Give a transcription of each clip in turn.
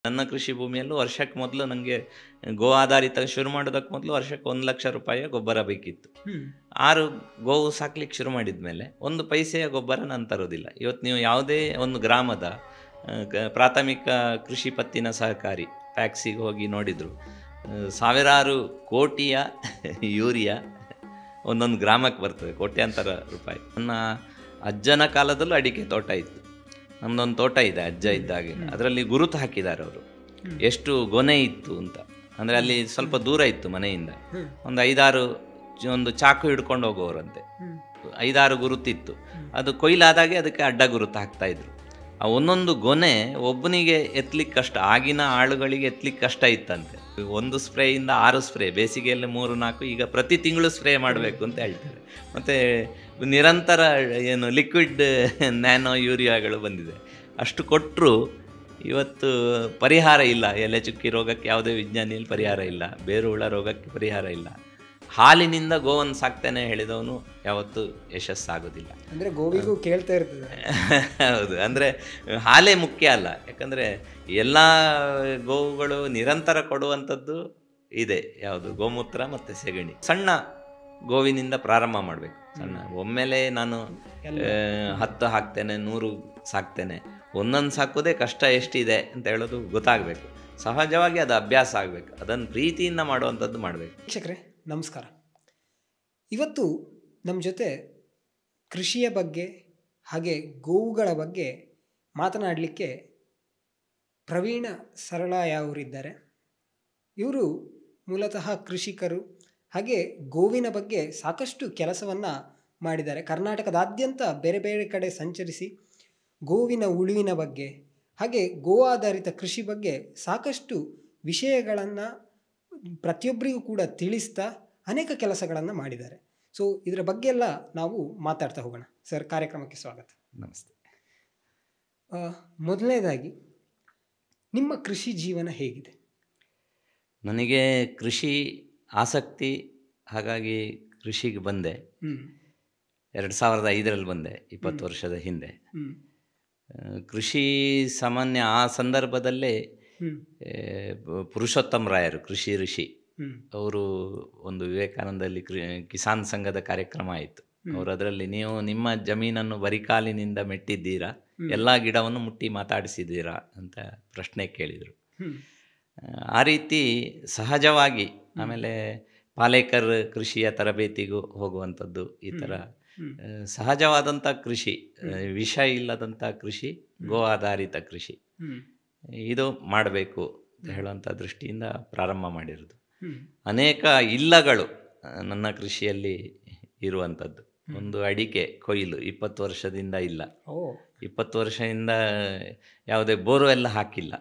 ನನ್ನ ಕೃಷಿ ಭೂಮಿಯಲ್ಲೂ ವರ್ಷಕ್ಕೆ ಮೊದಲು ನನಗೆ ಗೋ ಆಧಾರಿತ ಶುರು ಮಾಡೋದಕ್ಕೆ ಮೊದಲು ವರ್ಷಕ್ಕೆ 1,00,000 ರೂಪಾಯಿಯ ಗೊಬ್ಬರ ಬೇಕಿತ್ತು. 6 ಗೋವು ಸಾಕ್ಲಿಕ್ಕೆ ಶುರು ಮಾಡಿದ ಮೇಲೆ 1 ಪೈಸೆಯ ಗೊಬ್ಬರ ನಾನು ತರೋದಿಲ್ಲ. ಇವತ್ತು ನೀವು ಯಾವುದೇ ಒಂದು ಗ್ರಾಮದ ಪ್ರಾಥಮಿಕ ಕೃಷಿ ಪತ್ತಿನ ಸಹಕಾರಿ ಪ್ಯಾಕ್ಸಿಗೆ ಹೋಗಿ ನೋಡಿದ್ರು ಸಾವಿರಾರು ಕೋಟಿಯ ಯೂರಿಯಾ ಒಂದೊಂದು ಗ್ರಾಮಕ್ಕೆ ಬರ್ತದೆ, ಕೋಟ್ಯಾಂತರ ರೂಪಾಯಿ. ನನ್ನ ಅಜ್ಜನ ಕಾಲದಲ್ಲೂ ಅಡಿಕೆ ತೋಟ ಇತ್ತು. ನಮ್ಮದೊಂದು ತೋಟ ಇದೆ ಅಜ್ಜ ಇದ್ದಾಗೆ, ಅದರಲ್ಲಿ ಗುರುತು ಹಾಕಿದ್ದಾರೆ ಅವರು ಎಷ್ಟು ಗೊನೆ ಇತ್ತು ಅಂತ. ಅಂದರೆ ಅಲ್ಲಿ ಸ್ವಲ್ಪ ದೂರ ಇತ್ತು ಮನೆಯಿಂದ, ಒಂದು 5-6 ಒಂದು ಚಾಕು ಹಿಡ್ಕೊಂಡು ಹೋಗೋರಂತೆ, 5-6 ಗುರುತಿತ್ತು. ಅದು ಕೊಯ್ಲಾದಾಗೆ ಅದಕ್ಕೆ ಅಡ್ಡ ಗುರುತು ಹಾಕ್ತಾಯಿದ್ರು. ಆ ಒಂದೊಂದು ಗೊನೆ ಒಬ್ಬನಿಗೆ ಎತ್ತಲಿಕ್ಕೆ ಕಷ್ಟ, ಆಗಿನ ಆಳುಗಳಿಗೆ ಎತ್ತಲಿಕ್ಕೆ ಕಷ್ಟ ಇತ್ತಂತೆ. 1 ಸ್ಪ್ರೇಯಿಂದ 6 ಸ್ಪ್ರೇ, ಬೇಸಿಗೆಯಲ್ಲಿ 3-4, ಈಗ ಪ್ರತಿ ತಿಂಗಳು ಸ್ಪ್ರೇ ಮಾಡಬೇಕು ಅಂತ ಹೇಳ್ತಾರೆ. ಮತ್ತು ನಿರಂತರ ಏನು ಲಿಕ್ವಿಡ್ ನ್ಯಾನೋ ಯೂರಿಯಾಗಳು ಬಂದಿದೆ. ಅಷ್ಟು ಕೊಟ್ಟರು ಇವತ್ತು ಪರಿಹಾರ ಇಲ್ಲ. ಎಲೆ ಚುಕ್ಕಿ ರೋಗಕ್ಕೆ ಯಾವುದೇ ವಿಜ್ಞಾನಿಯಲ್ಲಿ ಪರಿಹಾರ ಇಲ್ಲ, ಬೇರುಹುಳ ರೋಗಕ್ಕೆ ಪರಿಹಾರ ಇಲ್ಲ. ಹಾಲಿನಿಂದ ಗೋವನ್ನು ಸಾಕ್ತೇನೆ ಹೇಳಿದವನು ಯಾವತ್ತೂ ಯಶಸ್ಸಾಗೋದಿಲ್ಲ. ಅಂದರೆ ಗೋವಿಗೂ ಕೇಳ್ತಾ ಇರ್ತದೆ. ಹೌದು, ಅಂದರೆ ಹಾಲೇ ಮುಖ್ಯ ಅಲ್ಲ. ಯಾಕಂದರೆ ಎಲ್ಲ ಗೋವುಗಳು ನಿರಂತರ ಕೊಡುವಂಥದ್ದು ಇದೆ, ಯಾವುದು ಗೋಮೂತ್ರ ಮತ್ತು ಸೆಗಣಿ. ಸಣ್ಣ ಗೋವಿನಿಂದ ಪ್ರಾರಂಭ ಮಾಡಬೇಕು. ಸಣ್ಣ ಒಮ್ಮೆಲೆ ನಾನು 10 ಹಾಕ್ತೇನೆ, 100 ಸಾಕ್ತೇನೆ, ಒಂದೊಂದು ಸಾಕೋದೇ ಕಷ್ಟ ಎಷ್ಟಿದೆ ಅಂತ ಹೇಳೋದು ಗೊತ್ತಾಗಬೇಕು. ಸಹಜವಾಗಿ ಅದು ಅಭ್ಯಾಸ ಆಗಬೇಕು, ಅದನ್ನು ಪ್ರೀತಿಯಿಂದ ಮಾಡುವಂಥದ್ದು ಮಾಡಬೇಕು. ವೀಕ್ಷಕರೇ ನಮಸ್ಕಾರ. ಇವತ್ತು ನಮ್ಮ ಜೊತೆ ಕೃಷಿಯ ಬಗ್ಗೆ ಹಾಗೆ ಗೋವುಗಳ ಬಗ್ಗೆ ಮಾತನಾಡಲಿಕ್ಕೆ ಪ್ರವೀಣ ಸರಳಾಯ ಅವರಿದ್ದಾರೆ. ಇವರು ಮೂಲತಃ ಕೃಷಿಕರು, ಹಾಗೆ ಗೋವಿನ ಬಗ್ಗೆ ಸಾಕಷ್ಟು ಕೆಲಸವನ್ನು ಮಾಡಿದ್ದಾರೆ. ಕರ್ನಾಟಕದಾದ್ಯಂತ ಬೇರೆ ಬೇರೆ ಕಡೆ ಸಂಚರಿಸಿ ಗೋವಿನ ಉಳುವಿನ ಬಗ್ಗೆ ಹಾಗೆ ಗೋ ಆಧಾರಿತ ಕೃಷಿ ಬಗ್ಗೆ ಸಾಕಷ್ಟು ವಿಷಯಗಳನ್ನು ಪ್ರತಿಯೊಬ್ಬರಿಗೂ ಕೂಡ ತಿಳಿಸ್ತಾ ಅನೇಕ ಕೆಲಸಗಳನ್ನು ಮಾಡಿದ್ದಾರೆ. ಸೊ ಇದರ ಬಗ್ಗೆ ಎಲ್ಲ ನಾವು ಮಾತಾಡ್ತಾ ಹೋಗೋಣ. ಸರ್, ಕಾರ್ಯಕ್ರಮಕ್ಕೆ ಸ್ವಾಗತ. ನಮಸ್ತೆ. ಮೊದಲನೇದಾಗಿ ನಿಮ್ಮ ಕೃಷಿ ಜೀವನ ಹೇಗಿದೆ? ನನಗೆ ಕೃಷಿ ಆಸಕ್ತಿ, ಹಾಗಾಗಿ ಕೃಷಿಗೆ ಬಂದೆ. 2005ರಲ್ಲಿ ಬಂದೆ, 20 ವರ್ಷದ ಹಿಂದೆ. ಕೃಷಿ ಸಾಮಾನ್ಯ ಆ ಸಂದರ್ಭದಲ್ಲೇ ಪುರುಷೋತ್ತಮ ರಾಯರು, ಕೃಷಿ ಋಷಿ, ಅವರು ಒಂದು ವಿವೇಕಾನಂದಲ್ಲಿ ಕಿಸಾನ್ ಸಂಘದ ಕಾರ್ಯಕ್ರಮ ಆಯಿತು. ಅವರು ಅದರಲ್ಲಿ ನೀವು ನಿಮ್ಮ ಜಮೀನನ್ನು ಬರಿಕಾಲಿನಿಂದ ಮೆಟ್ಟಿದ್ದೀರಾ, ಎಲ್ಲ ಗಿಡವನ್ನು ಮುಟ್ಟಿ ಮಾತಾಡಿಸಿದ್ದೀರಾ ಅಂತ ಪ್ರಶ್ನೆ ಕೇಳಿದರು. ಆ ರೀತಿ ಸಹಜವಾಗಿ ಆಮೇಲೆ ಪಾಲೇಕರ್ ಕೃಷಿಯ ತರಬೇತಿಗೂ ಹೋಗುವಂಥದ್ದು, ಈ ಥರ ಸಹಜವಾದಂಥ ಕೃಷಿ, ವಿಷ ಇಲ್ಲದಂಥ ಕೃಷಿ, ಗೋ ಆಧಾರಿತ ಕೃಷಿ, ಇದು ಮಾಡಬೇಕು ಅಂತ ಹೇಳುವಂಥ ದೃಷ್ಟಿಯಿಂದ ಪ್ರಾರಂಭ ಮಾಡಿರೋದು. ಅನೇಕ ಇಲ್ಲಗಳು ನನ್ನ ಕೃಷಿಯಲ್ಲಿ ಇರುವಂಥದ್ದು. ಒಂದು ಅಡಿಕೆ ಕೊಯ್ಲು 20 ವರ್ಷದಿಂದ ಇಲ್ಲ. 20 ವರ್ಷದಿಂದ ಯಾವುದೇ ಬೋರ್ವೆಲ್ ಹಾಕಿಲ್ಲ,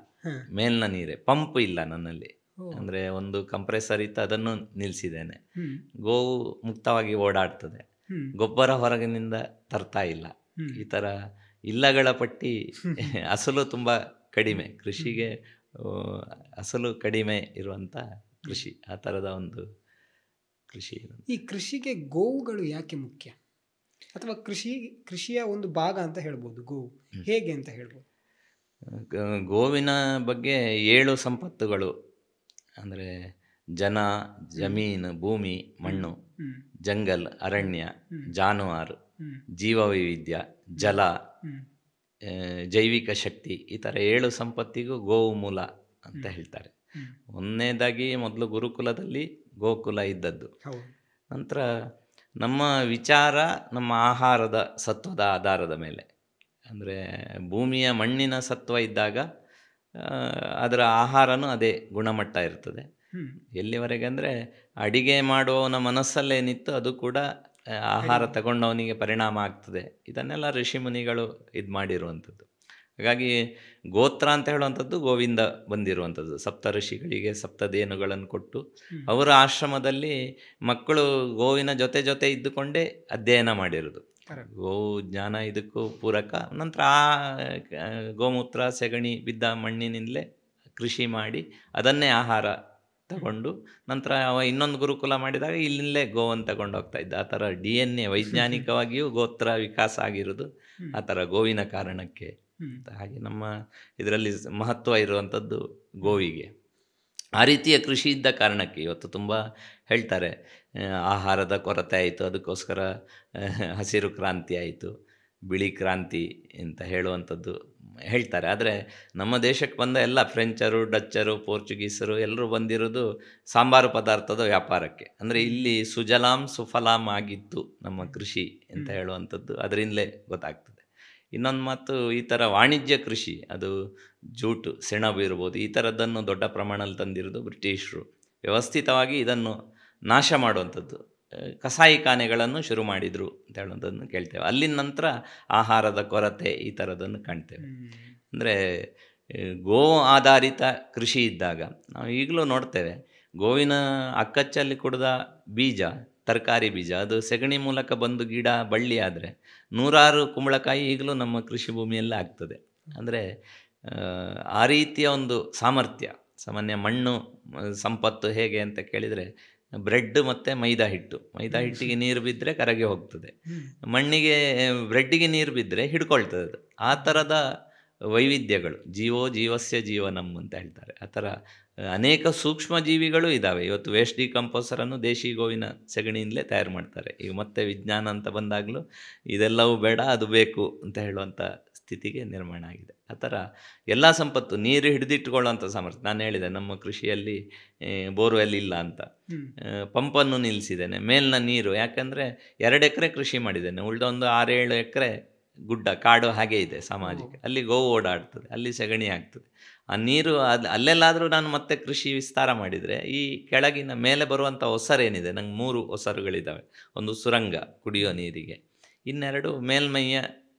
ಮೇಲ್ನ ನೀರೇ, ಪಂಪ್ ಇಲ್ಲ ನನ್ನಲ್ಲಿ. ಅಂದರೆ ಒಂದು ಕಂಪ್ರೆಸರ್ ಇತ್ತು, ಅದನ್ನು ನಿಲ್ಲಿಸಿದ್ದೇನೆ. ಗೋವು ಮುಕ್ತವಾಗಿ ಓಡಾಡ್ತದೆ, ಗೊಬ್ಬರ ಹೊರಗಿನಿಂದ ತರ್ತಾ ಇಲ್ಲ. ಈ ಥರ ಇಲ್ಲಗಳ ಪಟ್ಟಿ. ಅಸಲು ತುಂಬ ಕಡಿಮೆ, ಕೃಷಿಗೆ ಅಸಲು ಕಡಿಮೆ ಇರುವಂಥ ಕೃಷಿ, ಆ ಥರದ ಒಂದು ಕೃಷಿ. ಈ ಕೃಷಿಗೆ ಗೋವುಗಳು ಯಾಕೆ ಮುಖ್ಯ, ಅಥವಾ ಕೃಷಿಯ ಒಂದು ಭಾಗ ಅಂತ ಹೇಳ್ಬೋದು ಗೋವು, ಹೇಗೆ ಅಂತ ಹೇಳ್ಬೋದು? ಗೋವಿನ ಬಗ್ಗೆ 7 ಸಂಪತ್ತುಗಳು, ಅಂದರೆ ಜನ, ಜಮೀನು, ಭೂಮಿ, ಮಣ್ಣು, ಜಂಗಲ್, ಅರಣ್ಯ, ಜಾನುವಾರು, ಜೀವವೈವಿಧ್ಯ, ಜಲ, ಜೈವಿಕ ಶಕ್ತಿ, ಈ ಥರ 7 ಸಂಪತ್ತಿಗೂ ಗೋವು ಮೂಲ ಅಂತ ಹೇಳ್ತಾರೆ. ಒಂದನೇದಾಗಿ ಮೊದಲು ಗುರುಕುಲದಲ್ಲಿ ಗೋಕುಲ ಇದ್ದದ್ದು. ನಂತರ ನಮ್ಮ ವಿಚಾರ ನಮ್ಮ ಆಹಾರದ ಸತ್ವದ ಆಧಾರದ ಮೇಲೆ, ಅಂದರೆ ಭೂಮಿಯ ಮಣ್ಣಿನ ಸತ್ವ ಇದ್ದಾಗ ಅದರ ಆಹಾರನೂ ಅದೇ ಗುಣಮಟ್ಟ ಇರ್ತದೆ. ಎಲ್ಲಿವರೆಗೆ ಅಂದರೆ ಅಡಿಗೆ ಮಾಡುವವನ ಮನಸ್ಸಲ್ಲೇನಿತ್ತು ಅದು ಕೂಡ ಆಹಾರ ತಗೊಂಡವನಿಗೆ ಪರಿಣಾಮ ಆಗ್ತದೆ. ಇದನ್ನೆಲ್ಲ ಋಷಿಮುನಿಗಳು ಇದು ಮಾಡಿರುವಂಥದ್ದು. ಹಾಗಾಗಿ ಗೋತ್ರ ಅಂತ ಹೇಳುವಂಥದ್ದು ಗೋವಿಂದ ಬಂದಿರುವಂಥದ್ದು. ಸಪ್ತ ಋಷಿಗಳಿಗೆ ಸಪ್ತದೇನುಗಳನ್ನು ಕೊಟ್ಟು ಅವರ ಆಶ್ರಮದಲ್ಲಿ ಮಕ್ಕಳು ಗೋವಿನ ಜೊತೆ ಜೊತೆ ಇದ್ದುಕೊಂಡೇ ಅಧ್ಯಯನ ಮಾಡಿರೋದು. ಗೋವು ಜ್ಞಾನ ಇದಕ್ಕೂ ಪೂರಕ. ನಂತರ ಆ ಗೋಮೂತ್ರ ಸೆಗಣಿ ಬಿದ್ದ ಮಣ್ಣಿನಿಂದಲೇ ಕೃಷಿ ಮಾಡಿ ಅದನ್ನೇ ಆಹಾರ ತಗೊಂಡು, ನಂತರ ಅವ ಇನ್ನೊಂದು ಗುರುಕುಲ ಮಾಡಿದಾಗ ಇಲ್ಲೇ ಗೋವನ್ನು ತಗೊಂಡು ಹೋಗ್ತಾ ಇದ್ದ. ಆ ಥರ DNA ವೈಜ್ಞಾನಿಕವಾಗಿಯೂ ಗೋತ್ರ ವಿಕಾಸ ಆಗಿರೋದು ಆ ಥರ ಗೋವಿನ ಕಾರಣಕ್ಕೆ ಹಾಗೆ ನಮ್ಮ ಇದರಲ್ಲಿ ಮಹತ್ವ ಇರುವಂಥದ್ದು ಗೋವಿಗೆ. ಆ ರೀತಿಯ ಕೃಷಿ ಇದ್ದ ಕಾರಣಕ್ಕೆ ಇವತ್ತು ತುಂಬ ಹೇಳ್ತಾರೆ, ಆಹಾರದ ಕೊರತೆ ಆಯಿತು, ಅದಕ್ಕೋಸ್ಕರ ಹಸಿರು ಕ್ರಾಂತಿ ಆಯಿತು, ಬಿಳಿ ಕ್ರಾಂತಿ ಅಂತ ಹೇಳುವಂಥದ್ದು ಹೇಳ್ತಾರೆ. ಆದರೆ ನಮ್ಮ ದೇಶಕ್ಕೆ ಬಂದ ಎಲ್ಲ ಫ್ರೆಂಚರು, ಡಚ್ಚರು, ಪೋರ್ಚುಗೀಸರು ಎಲ್ಲರೂ ಬಂದಿರೋದು ಸಾಂಬಾರು ಪದಾರ್ಥದ ವ್ಯಾಪಾರಕ್ಕೆ. ಅಂದರೆ ಇಲ್ಲಿ ಸುಜಲಾಂ ಸುಫಲಾಂ ಆಗಿತ್ತು ನಮ್ಮ ಕೃಷಿ ಅಂತ ಹೇಳುವಂಥದ್ದು ಅದರಿಂದಲೇ ಗೊತ್ತಾಗ್ತದೆ. ಇನ್ನೊಂದು ಮಾತು, ಈ ಥರ ವಾಣಿಜ್ಯ ಕೃಷಿ, ಅದು ಜೂಟು, ಸೆಣಬು ಇರ್ಬೋದು, ಈ ಥರದ್ದನ್ನು ದೊಡ್ಡ ಪ್ರಮಾಣದಲ್ಲಿ ತಂದಿರೋದು ಬ್ರಿಟಿಷರು. ವ್ಯವಸ್ಥಿತವಾಗಿ ಇದನ್ನು ನಾಶ ಮಾಡುವಂಥದ್ದು, ಕಸಾಯಿಖಾನೆಗಳನ್ನು ಶುರು ಮಾಡಿದರು ಅಂತ ಹೇಳೋದನ್ನು ಕೇಳ್ತೇವೆ. ಅಲ್ಲಿನ ನಂತರ ಆಹಾರದ ಕೊರತೆ ಈ ಥರದನ್ನು ಕಾಣ್ತೇವೆ. ಅಂದರೆ ಗೋ ಆಧಾರಿತ ಕೃಷಿ ಇದ್ದಾಗ ನಾವು ಈಗಲೂ ನೋಡ್ತೇವೆ, ಗೋವಿನ ಅಕ್ಕಚ್ಚಲ್ಲಿ ಕುಡಿದ ಬೀಜ, ತರಕಾರಿ ಬೀಜ, ಅದು ಸೆಗಣಿ ಮೂಲಕ ಬಂದು ಗಿಡ ಬಳ್ಳಿ ಆದರೆ 100 ಕುಂಬಳಕಾಯಿ ಈಗಲೂ ನಮ್ಮ ಕೃಷಿ ಭೂಮಿಯಲ್ಲೇ ಆಗ್ತದೆ. ಅಂದರೆ ಆ ರೀತಿಯ ಒಂದು ಸಾಮರ್ಥ್ಯ. ಸಾಮಾನ್ಯ ಮಣ್ಣು ಸಂಪತ್ತು ಹೇಗೆ ಅಂತ ಕೇಳಿದರೆ, ಬ್ರೆಡ್ ಮತ್ತು ಮೈದಾ ಹಿಟ್ಟಿಗೆ ನೀರು ಬಿದ್ದರೆ ಕರಗಿ ಹೋಗ್ತದೆ, ಮಣ್ಣಿಗೆ ಬ್ರೆಡ್ಡಿಗೆ ನೀರು ಬಿದ್ದರೆ ಹಿಡ್ಕೊಳ್ತದೆ ಅದು. ಆ ಥರದ ವೈವಿಧ್ಯಗಳು, ಜೀವೋ ಜೀವಸ್ಯ ಜೀವನಂ ಅಂತ ಹೇಳ್ತಾರೆ. ಆ ಥರ ಅನೇಕ ಸೂಕ್ಷ್ಮ ಜೀವಿಗಳು ಇದ್ದಾವೆ. ಇವತ್ತು ವೇಸ್ಟ್ ಡಿಕಂಪೋಸರನ್ನು ದೇಶಿ ಗೋವಿನ ಸೆಗಣಿಯಿಂದಲೇ ತಯಾರು ಮಾಡ್ತಾರೆ. ಈಗ ಮತ್ತೆ ವಿಜ್ಞಾನ ಅಂತ ಬಂದಾಗಲೂ ಇದೆಲ್ಲವೂ ಬೇಡ, ಅದು ಬೇಕು ಅಂತ ಹೇಳುವಂಥ ಸ್ಥಿತಿಗೆ ನಿರ್ಮಾಣ ಆಗಿದೆ. ಆ ಥರ ಎಲ್ಲ ಸಂಪತ್ತು, ನೀರು ಹಿಡಿದಿಟ್ಟುಕೊಳ್ಳುವಂಥ ಸಾಮರ್ಥ್ಯ. ನಾನು ಹೇಳಿದೆ, ನಮ್ಮ ಕೃಷಿಯಲ್ಲಿ ಬೋರ್ವೆಲ್ ಇಲ್ಲ ಅಂತ, ಪಂಪನ್ನು ನಿಲ್ಲಿಸಿದ್ದೇನೆ. ಮೇಲಿನ ನೀರು, ಯಾಕಂದರೆ 2 ಎಕರೆ ಕೃಷಿ ಮಾಡಿದ್ದೇನೆ, ಉಳಿದ ಒಂದು 6-7 ಎಕರೆ ಗುಡ್ಡ ಕಾಡು ಹಾಗೆ ಇದೆ ಸಾಮಾಜಿಕ, ಅಲ್ಲಿ ಗೋವು ಓಡಾಡ್ತದೆ, ಅಲ್ಲಿ ಸೆಗಣಿ ಆಗ್ತದೆ. ಆ ನೀರು ಅಲ್ಲೆಲ್ಲಾದರೂ ನಾನು ಮತ್ತೆ ಕೃಷಿ ವಿಸ್ತಾರ ಮಾಡಿದರೆ, ಈ ಕೆಳಗಿನ ಮೇಲೆ ಬರುವಂಥ ಒಸರೇನಿದೆ, ನಂಗೆ 3 ಒಸರುಗಳಿದ್ದಾವೆ. ಒಂದು ಸುರಂಗ ಕುಡಿಯೋ ನೀರಿಗೆ, ಇನ್ನೆರಡು ಮೇಲ್ಮೈಯ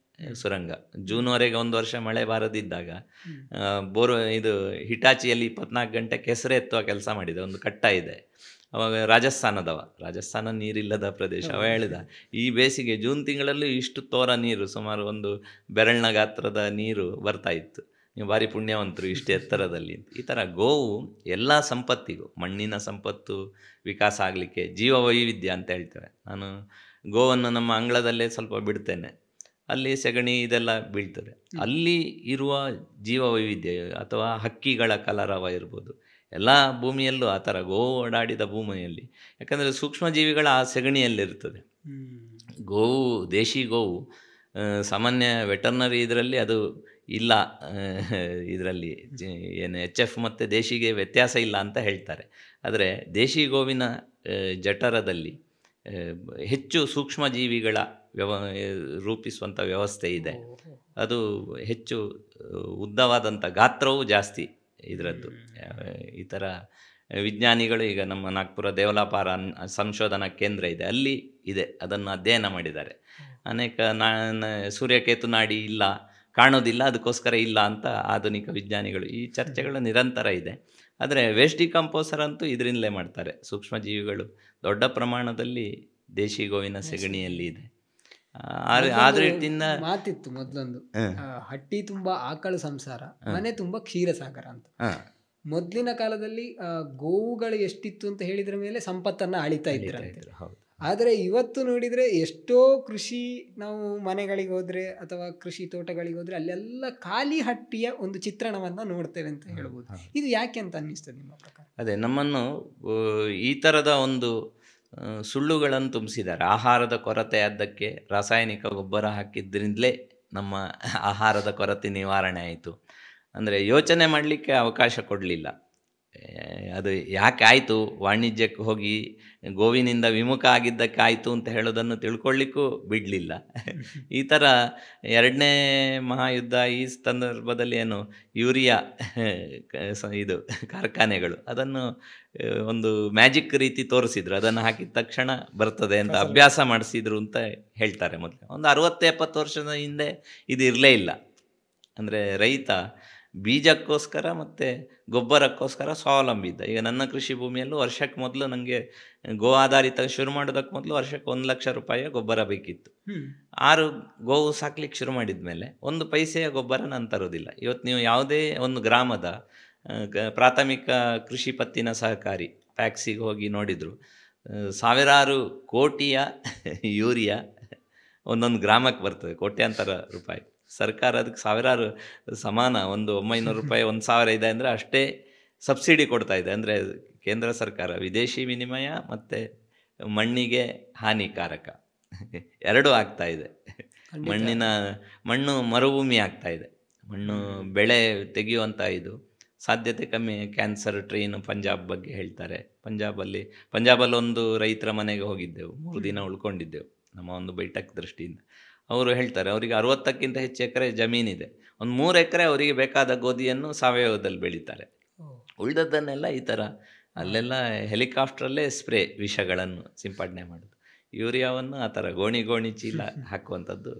ಸುರಂಗ. ಜೂನ್ವರೆಗೆ 1 ವರ್ಷ ಮಳೆ ಬಾರದಿದ್ದಾಗ ಇದು ಹಿಟಾಚಿಯಲ್ಲಿ 24 ಗಂಟೆ ಕೆಸರೆ ಎತ್ತುವ ಕೆಲಸ ಮಾಡಿದೆ. ಒಂದು ಕಟ್ಟ ಇದೆ, ಅವಾಗ ರಾಜಸ್ಥಾನ ನೀರಿಲ್ಲದ ಪ್ರದೇಶ. ಅವ ಹೇಳಿದ, ಈ ಬೇಸಿಗೆ ಜೂನ್ ತಿಂಗಳಲ್ಲೂ ಇಷ್ಟು ತೋರ ನೀರು, ಸುಮಾರು ಒಂದು ಬೆರಳಿನ ಗಾತ್ರದ ನೀರು ಬರ್ತಾ ಇತ್ತು, ನೀವು ಭಾರಿ ಪುಣ್ಯವಂತರು ಇಷ್ಟು ಎತ್ತರದಲ್ಲಿ. ಈ ಥರ ಗೋವು ಎಲ್ಲ ಸಂಪತ್ತಿಗೂ, ಮಣ್ಣಿನ ಸಂಪತ್ತು ವಿಕಾಸ ಆಗಲಿಕ್ಕೆ, ಜೀವ ವೈವಿಧ್ಯ ಅಂತ ಹೇಳ್ತೇವೆ. ನಾನು ಗೋವನ್ನು ನಮ್ಮ ಅಂಗಳದಲ್ಲೇ ಸ್ವಲ್ಪ ಬಿಡ್ತೇನೆ, ಅಲ್ಲಿ ಸೆಗಣಿ ಇದೆಲ್ಲ ಬೀಳ್ತದೆ. ಅಲ್ಲಿ ಇರುವ ಜೀವ ವೈವಿಧ್ಯ ಅಥವಾ ಹಕ್ಕಿಗಳ ಕಲರವ ಇರ್ಬೋದು, ಎಲ್ಲ ಭೂಮಿಯಲ್ಲೂ ಆ ಥರ ಗೋವು ಓಡಾಡಿದ ಭೂಮಿಯಲ್ಲಿ, ಯಾಕಂದರೆ ಸೂಕ್ಷ್ಮ ಜೀವಿಗಳ ಆ ಸೆಗಣಿಯಲ್ಲಿರ್ತದೆ. ಗೋವು, ದೇಶಿ ಗೋವು ಸಾಮಾನ್ಯ ವೆಟರ್ನರಿ ಇದರಲ್ಲಿ ಅದು ಇಲ್ಲ, ಇದರಲ್ಲಿ ಏನು HF ಮತ್ತು ದೇಶಿಗೆ ವ್ಯತ್ಯಾಸ ಇಲ್ಲ ಅಂತ ಹೇಳ್ತಾರೆ. ಆದರೆ ದೇಶಿ ಗೋವಿನ ಜಠರದಲ್ಲಿ ಹೆಚ್ಚು ಸೂಕ್ಷ್ಮ ಜೀವಿಗಳ ರೂಪಿಸುವಂಥ ವ್ಯವಸ್ಥೆ ಇದೆ. ಅದು ಹೆಚ್ಚು ಉದ್ದವಾದಂಥ ಗಾತ್ರವೂ ಜಾಸ್ತಿ ಇದರದ್ದು. ಈ ಥರ ವಿಜ್ಞಾನಿಗಳು ಈಗ ನಮ್ಮ ನಾಗ್ಪುರ ದೇವಲಾಪಾರ ಸಂಶೋಧನಾ ಕೇಂದ್ರ ಇದೆ, ಅಲ್ಲಿ ಇದೆ, ಅದನ್ನು ಅಧ್ಯಯನ ಮಾಡಿದ್ದಾರೆ. ಅನೇಕ ಸೂರ್ಯಕೇತು ನಾಡಿ ಇಲ್ಲ, ಕಾಣೋದಿಲ್ಲ, ಅದಕ್ಕೋಸ್ಕರ ಇಲ್ಲ ಅಂತ ಆಧುನಿಕ ವಿಜ್ಞಾನಿಗಳು, ಈ ಚರ್ಚೆಗಳು ನಿರಂತರ ಇದೆ. ಆದರೆ ವೇಸ್ಟ್ ಡಿಕಂಪೋಸರ್ ಅಂತೂ ಇದರಿಂದಲೇ ಮಾಡ್ತಾರೆ. ಸೂಕ್ಷ್ಮ ಜೀವಿಗಳು ದೊಡ್ಡ ಪ್ರಮಾಣದಲ್ಲಿ ದೇಶಿ ಗೋವಿನ ಸೆಗಣಿಯಲ್ಲಿ ಇದೆ. ಮಾತಿತ್ತು ಮೊದಲೊಂದು, ಹಟ್ಟಿ ತುಂಬಾ ಆಕಳು ಸಂಸಾರ, ಮನೆ ತುಂಬಾ ಕ್ಷೀರಸಾಗರ ಅಂತ. ಮೊದಲಿನ ಕಾಲದಲ್ಲಿ ಗೋವುಗಳು ಎಷ್ಟಿತ್ತು ಅಂತ ಹೇಳಿದ್ರ ಮೇಲೆ ಸಂಪತ್ತನ್ನ ಅಳಿತಾ ಇದ್ರಂತೆ. ಆದರೆ ಇವತ್ತು ನೋಡಿದರೆ ಎಷ್ಟೋ ಕೃಷಿ, ನಾವು ಮನೆಗಳಿಗೆ ಹೋದರೆ ಅಥವಾ ಕೃಷಿ ತೋಟಗಳಿಗೆ ಹೋದರೆ ಅಲ್ಲೆಲ್ಲ ಖಾಲಿ ಹಟ್ಟಿಯ ಒಂದು ಚಿತ್ರಣವನ್ನು ನೋಡ್ತೇವೆ ಅಂತ ಹೇಳ್ಬೋದು. ಇದು ಯಾಕೆ ಅಂತ ಅನ್ನಿಸ್ತದೆ ನಿಮ್ಮ ಪ್ರಕಾರ? ಅದೇ, ನಮ್ಮನ್ನು ಈ ಥರದ ಒಂದು ಸುಳ್ಳುಗಳನ್ನು ತುಂಬಿಸಿದ್ದಾರೆ. ಆಹಾರದ ಕೊರತೆ ಆದ್ದಕ್ಕೆ ರಾಸಾಯನಿಕ ಗೊಬ್ಬರ ಹಾಕಿದ್ರಿಂದಲೇ ನಮ್ಮ ಆಹಾರದ ಕೊರತೆ ನಿವಾರಣೆ ಆಯಿತು. ಅಂದರೆ ಯೋಚನೆ ಮಾಡಲಿಕ್ಕೆ ಅವಕಾಶ ಕೊಡಲಿಲ್ಲ. ಅದು ಯಾಕೆ ಆಯಿತು, ವಾಣಿಜ್ಯಕ್ಕೆ ಹೋಗಿ ಗೋವಿನಿಂದ ವಿಮುಖ ಆಗಿದ್ದಕ್ಕಾಯಿತು ಅಂತ ಹೇಳೋದನ್ನು ತಿಳ್ಕೊಳ್ಳಿಕ್ಕೂ ಬಿಡಲಿಲ್ಲ. ಈ ಥರ 2ನೇ ಮಹಾಯುದ್ಧ ಈ ಸಂದರ್ಭದಲ್ಲಿ ಏನು ಯೂರಿಯಾ ಇದು ಕಾರ್ಖಾನೆಗಳು ಅದನ್ನು ಒಂದು ಮ್ಯಾಜಿಕ್ ರೀತಿ ತೋರಿಸಿದ್ರು, ಅದನ್ನು ಹಾಕಿದ ತಕ್ಷಣ ಬರ್ತದೆ ಅಂತ ಅಭ್ಯಾಸ ಮಾಡಿಸಿದ್ರು ಅಂತ ಹೇಳ್ತಾರೆ. ಮೊದಲು ಒಂದು 60-70 ವರ್ಷದ ಹಿಂದೆ ಇದು ಇರಲೇ ಇಲ್ಲ. ಅಂದರೆ ರೈತ ಬೀಜಕ್ಕೋಸ್ಕರ ಮತ್ತು ಗೊಬ್ಬರಕ್ಕೋಸ್ಕರ ಸ್ವಾವಲಂಬಿ ಇದ್ದ. ಈಗ ನನ್ನ ಕೃಷಿ ಭೂಮಿಯಲ್ಲೂ ವರ್ಷಕ್ಕೆ ಮೊದಲು ನನಗೆ ಗೋ ಆಧಾರಿತ ಶುರು ಮಾಡೋದಕ್ಕೆ ಮೊದಲು ವರ್ಷಕ್ಕೆ 1 ಲಕ್ಷ ರೂಪಾಯಿಯ ಗೊಬ್ಬರ ಬೇಕಿತ್ತು. 6 ಗೋವು ಸಾಕ್ಲಿಕ್ಕೆ ಶುರು ಮಾಡಿದ ಮೇಲೆ 1 ಪೈಸೆಯ ಗೊಬ್ಬರ ನಾನು ತರೋದಿಲ್ಲ. ಇವತ್ತು ನೀವು ಯಾವುದೇ ಒಂದು ಗ್ರಾಮದ ಪ್ರಾಥಮಿಕ ಕೃಷಿ ಪತ್ತಿನ ಸಹಕಾರಿ ಪ್ಯಾಕ್ಸಿಗೆ ಹೋಗಿ ನೋಡಿದ್ರು, ಸಾವಿರಾರು ಕೋಟಿಯ ಯೂರಿಯಾ ಒಂದೊಂದು ಗ್ರಾಮಕ್ಕೆ ಬರ್ತದೆ, ಕೋಟ್ಯಾಂತರ ರೂಪಾಯಿ. ಸರ್ಕಾರ ಅದಕ್ಕೆ ಸಾವಿರಾರು ಸಮಾನ, ಒಂದು 900 ರೂಪಾಯಿ 1000 ಇದೆ ಅಂದರೆ ಅಷ್ಟೇ ಸಬ್ಸಿಡಿ ಕೊಡ್ತಾ ಇದೆ. ಅಂದರೆ ಕೇಂದ್ರ ಸರ್ಕಾರ ವಿದೇಶಿ ವಿನಿಮಯ ಮತ್ತು ಮಣ್ಣಿಗೆ ಹಾನಿಕಾರಕ ಎರಡೂ ಆಗ್ತಾ ಇದೆ. ಮಣ್ಣು ಮರುಭೂಮಿ ಆಗ್ತಾ ಇದೆ, ಮಣ್ಣು ಬೆಳೆ ತೆಗೆಯುವಂಥ ಇದು ಸಾಧ್ಯತೆ ಕಮ್ಮಿ. ಕ್ಯಾನ್ಸರ್ ಟ್ರೈನ್ ಪಂಜಾಬ್ ಬಗ್ಗೆ ಹೇಳ್ತಾರೆ. ಪಂಜಾಬಲ್ಲಿ ಒಂದು ರೈತರ ಮನೆಗೆ ಹೋಗಿದ್ದೆವು, 3 ದಿನ ಉಳ್ಕೊಂಡಿದ್ದೆವು ನಮ್ಮ ಒಂದು ಬೈಠಕ್ ದೃಷ್ಟಿಯಿಂದ. ಅವರು ಹೇಳ್ತಾರೆ ಅವರಿಗೆ 60ಕ್ಕಿಂತ ಹೆಚ್ಚು ಎಕರೆ ಜಮೀನಿದೆ, ಒಂದು 3 ಎಕರೆ ಅವರಿಗೆ ಬೇಕಾದ ಗೋಧಿಯನ್ನು ಸಾವಯವದಲ್ಲಿ ಬೆಳೀತಾರೆ. ಉಳಿದದ್ದನ್ನೆಲ್ಲ ಈ ಥರ ಅಲ್ಲೆಲ್ಲ ಹೆಲಿಕಾಪ್ಟ್ರಲ್ಲೇ ಸ್ಪ್ರೇ ವಿಷಗಳನ್ನು ಸಿಂಪಡಣೆ ಮಾಡೋದು, ಯೂರಿಯಾವನ್ನು ಆ ಥರ ಗೋಣಿ ಚೀಲ ಹಾಕುವಂಥದ್ದು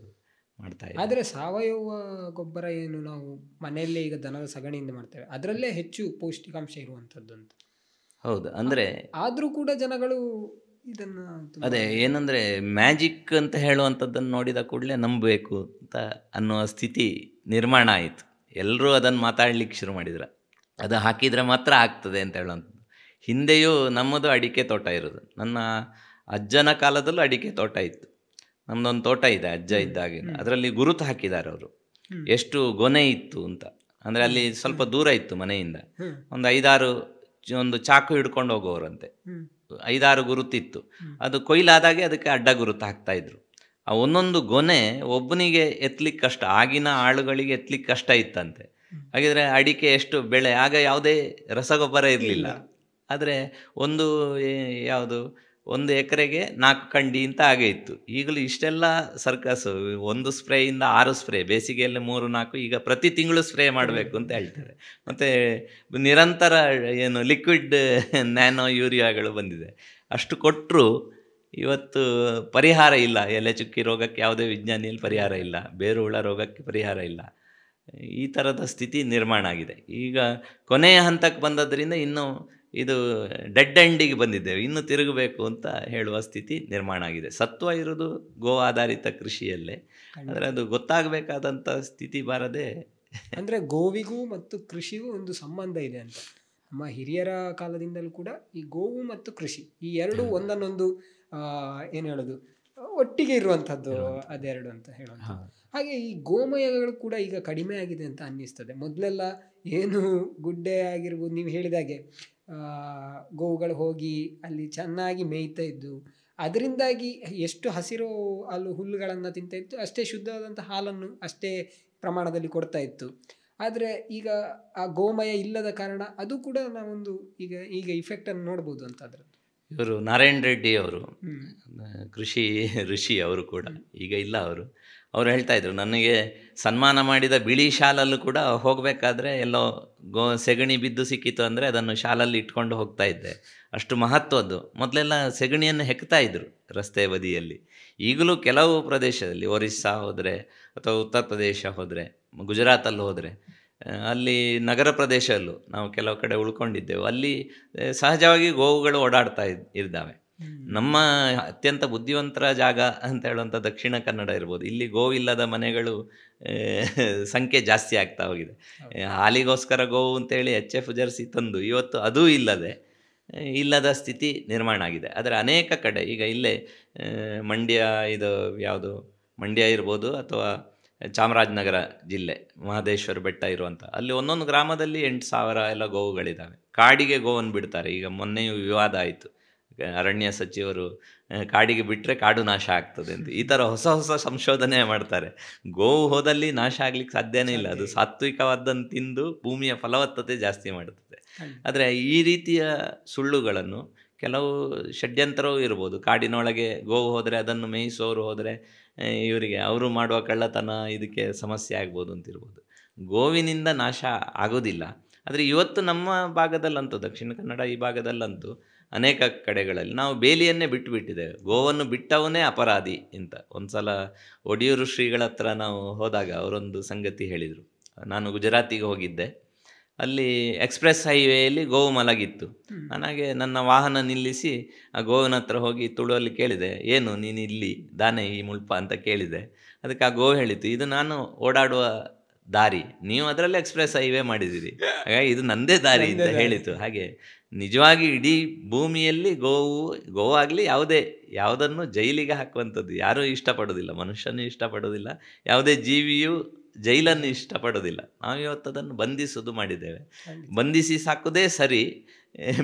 ಮಾಡ್ತಾ ಇದ್ದಾರೆ. ಆದರೆ ಸಾವಯವ ಗೊಬ್ಬರ ಏನು ನಾವು ಮನೆಯಲ್ಲೇ ಈಗ ದನದ ಸಗಣಿಯಿಂದ ಮಾಡ್ತೇವೆ, ಅದರಲ್ಲೇ ಹೆಚ್ಚು ಪೌಷ್ಟಿಕಾಂಶ ಇರುವಂಥದ್ದು ಅಂತ. ಹೌದು, ಅಂದರೆ ಆದರೂ ಕೂಡ ಜನಗಳು ಇದನ್ನು ಅದೇ ಏನಂದರೆ ಮ್ಯಾಜಿಕ್ ಅಂತ ಹೇಳುವಂಥದ್ದನ್ನು ನೋಡಿದ ಕೂಡಲೇ ನಂಬಬೇಕು ಅಂತ ಅನ್ನುವ ಸ್ಥಿತಿ ನಿರ್ಮಾಣ ಆಯಿತು. ಎಲ್ಲರೂ ಅದನ್ನು ಮಾತಾಡ್ಲಿಕ್ಕೆ ಶುರು ಮಾಡಿದ್ರು, ಅದು ಹಾಕಿದರೆ ಮಾತ್ರ ಆಗ್ತದೆ ಅಂತ ಹೇಳುವಂಥದ್ದು. ಹಿಂದೆಯೂ ನಮ್ಮದು ಅಡಿಕೆ ತೋಟ ಇರೋದು, ನನ್ನ ಅಜ್ಜನ ಕಾಲದಲ್ಲೂ ಅಡಿಕೆ ತೋಟ ಇತ್ತು. ನಮ್ಮದೊಂದು ತೋಟ ಇದೆ ಅಜ್ಜ ಇದ್ದಾಗೆ, ಅದರಲ್ಲಿ ಗುರುತು ಹಾಕಿದ್ದಾರೆ ಅವರು ಎಷ್ಟು ಗೊನೆ ಇತ್ತು ಅಂತ. ಅಂದರೆ ಅಲ್ಲಿ ಸ್ವಲ್ಪ ದೂರ ಇತ್ತು ಮನೆಯಿಂದ, ಒಂದು 5-6 ಒಂದು ಚಾಕು ಹಿಡ್ಕೊಂಡು ಹೋಗೋರಂತೆ, 5-6 ಗುರುತಿತ್ತು. ಅದು ಕೊಯ್ಲಾದಾಗೆ ಅದಕ್ಕೆ ಅಡ್ಡ ಗುರುತು ಹಾಕ್ತಾಯಿದ್ರು. ಆ ಒಂದೊಂದು ಗೊನೆ ಒಬ್ಬನಿಗೆ ಎತ್ತಲಿಕ್ಕೆ ಕಷ್ಟ, ಆಗಿನ ಆಳುಗಳಿಗೆ ಎತ್ತಲಿಕ್ಕೆ ಕಷ್ಟ ಇತ್ತಂತೆ. ಹಾಗಿದ್ರೆ ಅಡಿಕೆ ಎಷ್ಟು ಬೆಳೆ, ಆಗ ಯಾವುದೇ ರಸಗೊಬ್ಬರ ಇರಲಿಲ್ಲ. ಆದರೆ ಒಂದು ಎಕರೆಗೆ 4 ಕಂಡಿ ಅಂತ ಹಾಗೆ ಇತ್ತು. ಈಗಲೂ ಇಷ್ಟೆಲ್ಲ ಸರ್ಕಸ್ಸು, 1 ಸ್ಪ್ರೇಯಿಂದ 6 ಸ್ಪ್ರೇ, ಬೇಸಿಗೆಯಲ್ಲಿ 3-4, ಈಗ ಪ್ರತಿ ತಿಂಗಳು ಸ್ಪ್ರೇ ಮಾಡಬೇಕು ಅಂತ ಹೇಳ್ತಾರೆ. ಮತ್ತು ನಿರಂತರ ಲಿಕ್ವಿಡ್ ನ್ಯಾನೋ ಯೂರಿಯಾಗಳು ಬಂದಿದೆ. ಅಷ್ಟು ಕೊಟ್ಟರು ಇವತ್ತು ಪರಿಹಾರ ಇಲ್ಲ. ಎಲೆ ಚುಕ್ಕಿ ರೋಗಕ್ಕೆ ಯಾವುದೇ ವಿಜ್ಞಾನಿಯಲ್ಲಿ ಪರಿಹಾರ ಇಲ್ಲ, ಬೇರು ಹುಳ ರೋಗಕ್ಕೆ ಪರಿಹಾರ ಇಲ್ಲ. ಈ ಥರದ ಸ್ಥಿತಿ ನಿರ್ಮಾಣ ಆಗಿದೆ. ಈಗ ಕೊನೆಯ ಹಂತಕ್ಕೆ ಬಂದದ್ರಿಂದ ಇನ್ನು ಇದು ಡೆಡ್ ಎಂಡಿಗೆ ಬಂದಿದ್ದೇವೆ, ಇನ್ನು ತಿರುಗಬೇಕು ಅಂತ ಹೇಳುವ ಸ್ಥಿತಿ ನಿರ್ಮಾಣ ಆಗಿದೆ. ಸತ್ವ ಇರೋದು ಗೋ ಆಧಾರಿತ ಕೃಷಿಯಲ್ಲೇ, ಆದರೆ ಅದು ಗೊತ್ತಾಗಬೇಕಾದಂಥ ಸ್ಥಿತಿ ಬಾರದೆ. ಅಂದರೆ ಗೋವಿಗೂ ಮತ್ತು ಕೃಷಿಗೂ ಒಂದು ಸಂಬಂಧ ಇದೆ ಅಂತ ನಮ್ಮ ಹಿರಿಯರ ಕಾಲದಿಂದಲೂ ಕೂಡ ಈ ಗೋವು ಮತ್ತು ಕೃಷಿ ಈ ಎರಡು ಒಂದನ್ನೊಂದು ಏನು ಹೇಳೋದು ಒಟ್ಟಿಗೆ ಇರುವಂಥದ್ದು, ಅದೆರಡು ಅಂತ ಹೇಳೋದು. ಹಾಗೆ ಈ ಗೋಮಯಗಳು ಕೂಡ ಈಗ ಕಡಿಮೆ ಆಗಿದೆ ಅಂತ ಅನ್ನಿಸ್ತದೆ. ಮೊದಲೆಲ್ಲ ಏನು ಗುಡ್ಡೆ ಆಗಿರ್ಬೋದು, ನೀವು ಹೇಳಿದಾಗೆ ಗೋವುಗಳು ಹೋಗಿ ಅಲ್ಲಿ ಚೆನ್ನಾಗಿ ಮೇಯ್ತಾ ಇದ್ದು, ಅದರಿಂದಾಗಿ ಎಷ್ಟು ಹಸಿರು ಹುಲ್ಲುಗಳನ್ನು ತಿಂತಾ ಇತ್ತು, ಅಷ್ಟೇ ಶುದ್ಧವಾದಂಥ ಹಾಲನ್ನು ಅಷ್ಟೇ ಪ್ರಮಾಣದಲ್ಲಿ ಕೊಡ್ತಾ ಇತ್ತು. ಆದರೆ ಈಗ ಆ ಗೋಮಯ ಇಲ್ಲದ ಕಾರಣ ಅದು ಕೂಡ ನಾವೊಂದು ಈಗ ಇಫೆಕ್ಟನ್ನು ನೋಡ್ಬೋದು ಅಂತ. ಅದರದ್ದು ಇವರು ನಾರಾಯಣ ರೆಡ್ಡಿ ಅವರು ಕೃಷಿ ಋಷಿ, ಅವರು ಕೂಡ ಈಗ ಇಲ್ಲ. ಅವರು ಹೇಳ್ತಾ ಇದ್ರು, ನನಗೆ ಸನ್ಮಾನ ಮಾಡಿದ ಬಿಳಿ ಶಾಲಲ್ಲೂ ಕೂಡ ಹೋಗಬೇಕಾದ್ರೆ ಎಲ್ಲೋ ಸೆಗಣಿ ಬಿದ್ದು ಸಿಕ್ಕಿತು ಅಂದರೆ ಅದನ್ನು ಶಾಲಲ್ಲಿ ಇಟ್ಕೊಂಡು ಹೋಗ್ತಾ ಇದ್ದೆ, ಅಷ್ಟು ಮಹತ್ವದ್ದು. ಮೊದಲೆಲ್ಲ ಸೆಗಣಿಯನ್ನು ಹೆಕ್ತಾ ಇದ್ರು ರಸ್ತೆ ಬದಿಯಲ್ಲಿ. ಈಗಲೂ ಕೆಲವು ಪ್ರದೇಶದಲ್ಲಿ, ಒರಿಸ್ಸಾ ಹೋದರೆ ಅಥವಾ ಉತ್ತರ ಪ್ರದೇಶ ಹೋದರೆ, ಗುಜರಾತಲ್ಲಿ ಹೋದರೆ, ಅಲ್ಲಿ ನಗರ ಪ್ರದೇಶದಲ್ಲೂ ನಾವು ಕೆಲವು ಕಡೆ ಉಳ್ಕೊಂಡಿದ್ದೆವು, ಅಲ್ಲಿ ಸಹಜವಾಗಿ ಗೋವುಗಳು ಓಡಾಡ್ತಾ ಇದ್ದಾವೆ. ನಮ್ಮ ಅತ್ಯಂತ ಬುದ್ಧಿವಂತರ ಜಾಗ ಅಂತ ಹೇಳುವಂಥ ದಕ್ಷಿಣ ಕನ್ನಡ ಇರ್ಬೋದು, ಇಲ್ಲಿ ಗೋವಿಲ್ಲದ ಮನೆಗಳು ಸಂಖ್ಯೆ ಜಾಸ್ತಿ ಆಗ್ತಾ ಹೋಗಿದೆ. ಹಾಲಿಗೋಸ್ಕರ ಗೋವು ಅಂತೇಳಿ HF ಜರ್ಸಿ ತಂದು ಇವತ್ತು ಅದೂ ಇಲ್ಲದ ಸ್ಥಿತಿ ನಿರ್ಮಾಣ ಆಗಿದೆ. ಆದರೆ ಅನೇಕ ಕಡೆ ಈಗ ಇಲ್ಲೇ ಮಂಡ್ಯ ಇರ್ಬೋದು ಅಥವಾ ಚಾಮರಾಜನಗರ ಜಿಲ್ಲೆ ಮಹದೇಶ್ವರ ಬೆಟ್ಟ ಇರುವಂಥ ಅಲ್ಲಿ ಒಂದೊಂದು ಗ್ರಾಮದಲ್ಲಿ 8,000 ಎಲ್ಲ ಗೋವುಗಳಿದ್ದಾವೆ. ಕಾಡಿಗೆ ಗೋವನ್ನು ಬಿಡ್ತಾರೆ. ಈಗ ಮೊನ್ನೆಯೂ ವಿವಾದ ಆಯಿತು, ಅರಣ್ಯ ಸಚಿವರು ಕಾಡಿಗೆ ಬಿಟ್ಟರೆ ಕಾಡು ನಾಶ ಆಗ್ತದೆ ಅಂತ. ಈ ಥರ ಹೊಸ ಸಂಶೋಧನೆ ಮಾಡ್ತಾರೆ. ಗೋವು ಹೋದಲ್ಲಿ ನಾಶ ಆಗ್ಲಿಕ್ಕೆ ಸಾಧ್ಯನೇ ಇಲ್ಲ, ಅದು ಸಾತ್ವಿಕವಾದ್ದನ್ನು ತಿಂದು ಭೂಮಿಯ ಫಲವತ್ತತೆ ಜಾಸ್ತಿ ಮಾಡುತ್ತದೆ. ಆದರೆ ಈ ರೀತಿಯ ಸುಳ್ಳುಗಳನ್ನು ಕೆಲವು ಷಡ್ಯಂತರವೂ ಇರ್ಬೋದು. ಕಾಡಿನೊಳಗೆ ಗೋವು ಹೋದರೆ, ಅದನ್ನು ಮೇಯಿಸೋರು ಹೋದರೆ ಇವರಿಗೆ ಅವರು ಮಾಡುವ ಕಳ್ಳತನ ಇದಕ್ಕೆ ಸಮಸ್ಯೆ ಆಗ್ಬೋದು ಅಂತಿರ್ಬೋದು. ಗೋವಿನಿಂದ ನಾಶ ಆಗೋದಿಲ್ಲ. ಆದರೆ ಇವತ್ತು ನಮ್ಮ ಭಾಗದಲ್ಲಂತೂ, ದಕ್ಷಿಣ ಕನ್ನಡ ಈ ಭಾಗದಲ್ಲಂತೂ ಅನೇಕ ಕಡೆಗಳಲ್ಲಿ ನಾವು ಬೇಲಿಯನ್ನೇ ಬಿಟ್ಟುಬಿಟ್ಟಿದ್ದೇವೆ. ಗೋವನ್ನು ಬಿಟ್ಟವನೇ ಅಪರಾಧಿ ಅಂತ. ಒಂದು ಸಲ ಒಡಿಯೂರು ಶ್ರೀಗಳ ಹತ್ರ ನಾವು ಹೋದಾಗ ಅವರೊಂದು ಸಂಗತಿ ಹೇಳಿದರು. ನಾನು ಗುಜರಾತಿಗೆ ಹೋಗಿದ್ದೆ, ಅಲ್ಲಿ ಎಕ್ಸ್ಪ್ರೆಸ್ ಹೈವೇಯಲ್ಲಿ ಗೋವು ಮಲಗಿತ್ತು. ನನಗೆ ನನ್ನ ವಾಹನ ನಿಲ್ಲಿಸಿ ಆ ಗೋವಿನ ಹತ್ರ ಹೋಗಿ ತುಳುವಲ್ಲಿ ಕೇಳಿದೆ, ಏನು ನೀನು ಇಲ್ಲಿ ದಾನೆ ಈ ಮುಳ್ಪ ಅಂತ ಕೇಳಿದೆ. ಅದಕ್ಕೆ ಆ ಗೋವು ಹೇಳಿತು, ಇದು ನಾನು ಓಡಾಡುವ ದಾರಿ, ನೀವು ಅದರಲ್ಲಿ ಎಕ್ಸ್ಪ್ರೆಸ್ ಹೈವೇ ಮಾಡಿದ್ದೀರಿ, ಹಾಗಾಗಿ ಇದು ನನ್ನದೇ ದಾರಿ ಅಂತ ಹೇಳಿತು. ಹಾಗೆ ನಿಜವಾಗಿ ಇಡೀ ಭೂಮಿಯಲ್ಲಿ ಗೋವಾಗಲಿ ಯಾವುದನ್ನು ಜೈಲಿಗೆ ಹಾಕುವಂಥದ್ದು ಯಾರೂ ಇಷ್ಟಪಡೋದಿಲ್ಲ, ಮನುಷ್ಯನೂ ಇಷ್ಟಪಡೋದಿಲ್ಲ, ಯಾವುದೇ ಜೀವಿಯೂ ಜೈಲನ್ನು ಇಷ್ಟಪಡೋದಿಲ್ಲ. ನಾವು ಇವತ್ತು ಅದನ್ನು ಬಂಧಿಸೋದು ಮಾಡಿದ್ದೇವೆ. ಬಂಧಿಸಿ ಸಾಕೋದೇ ಸರಿ,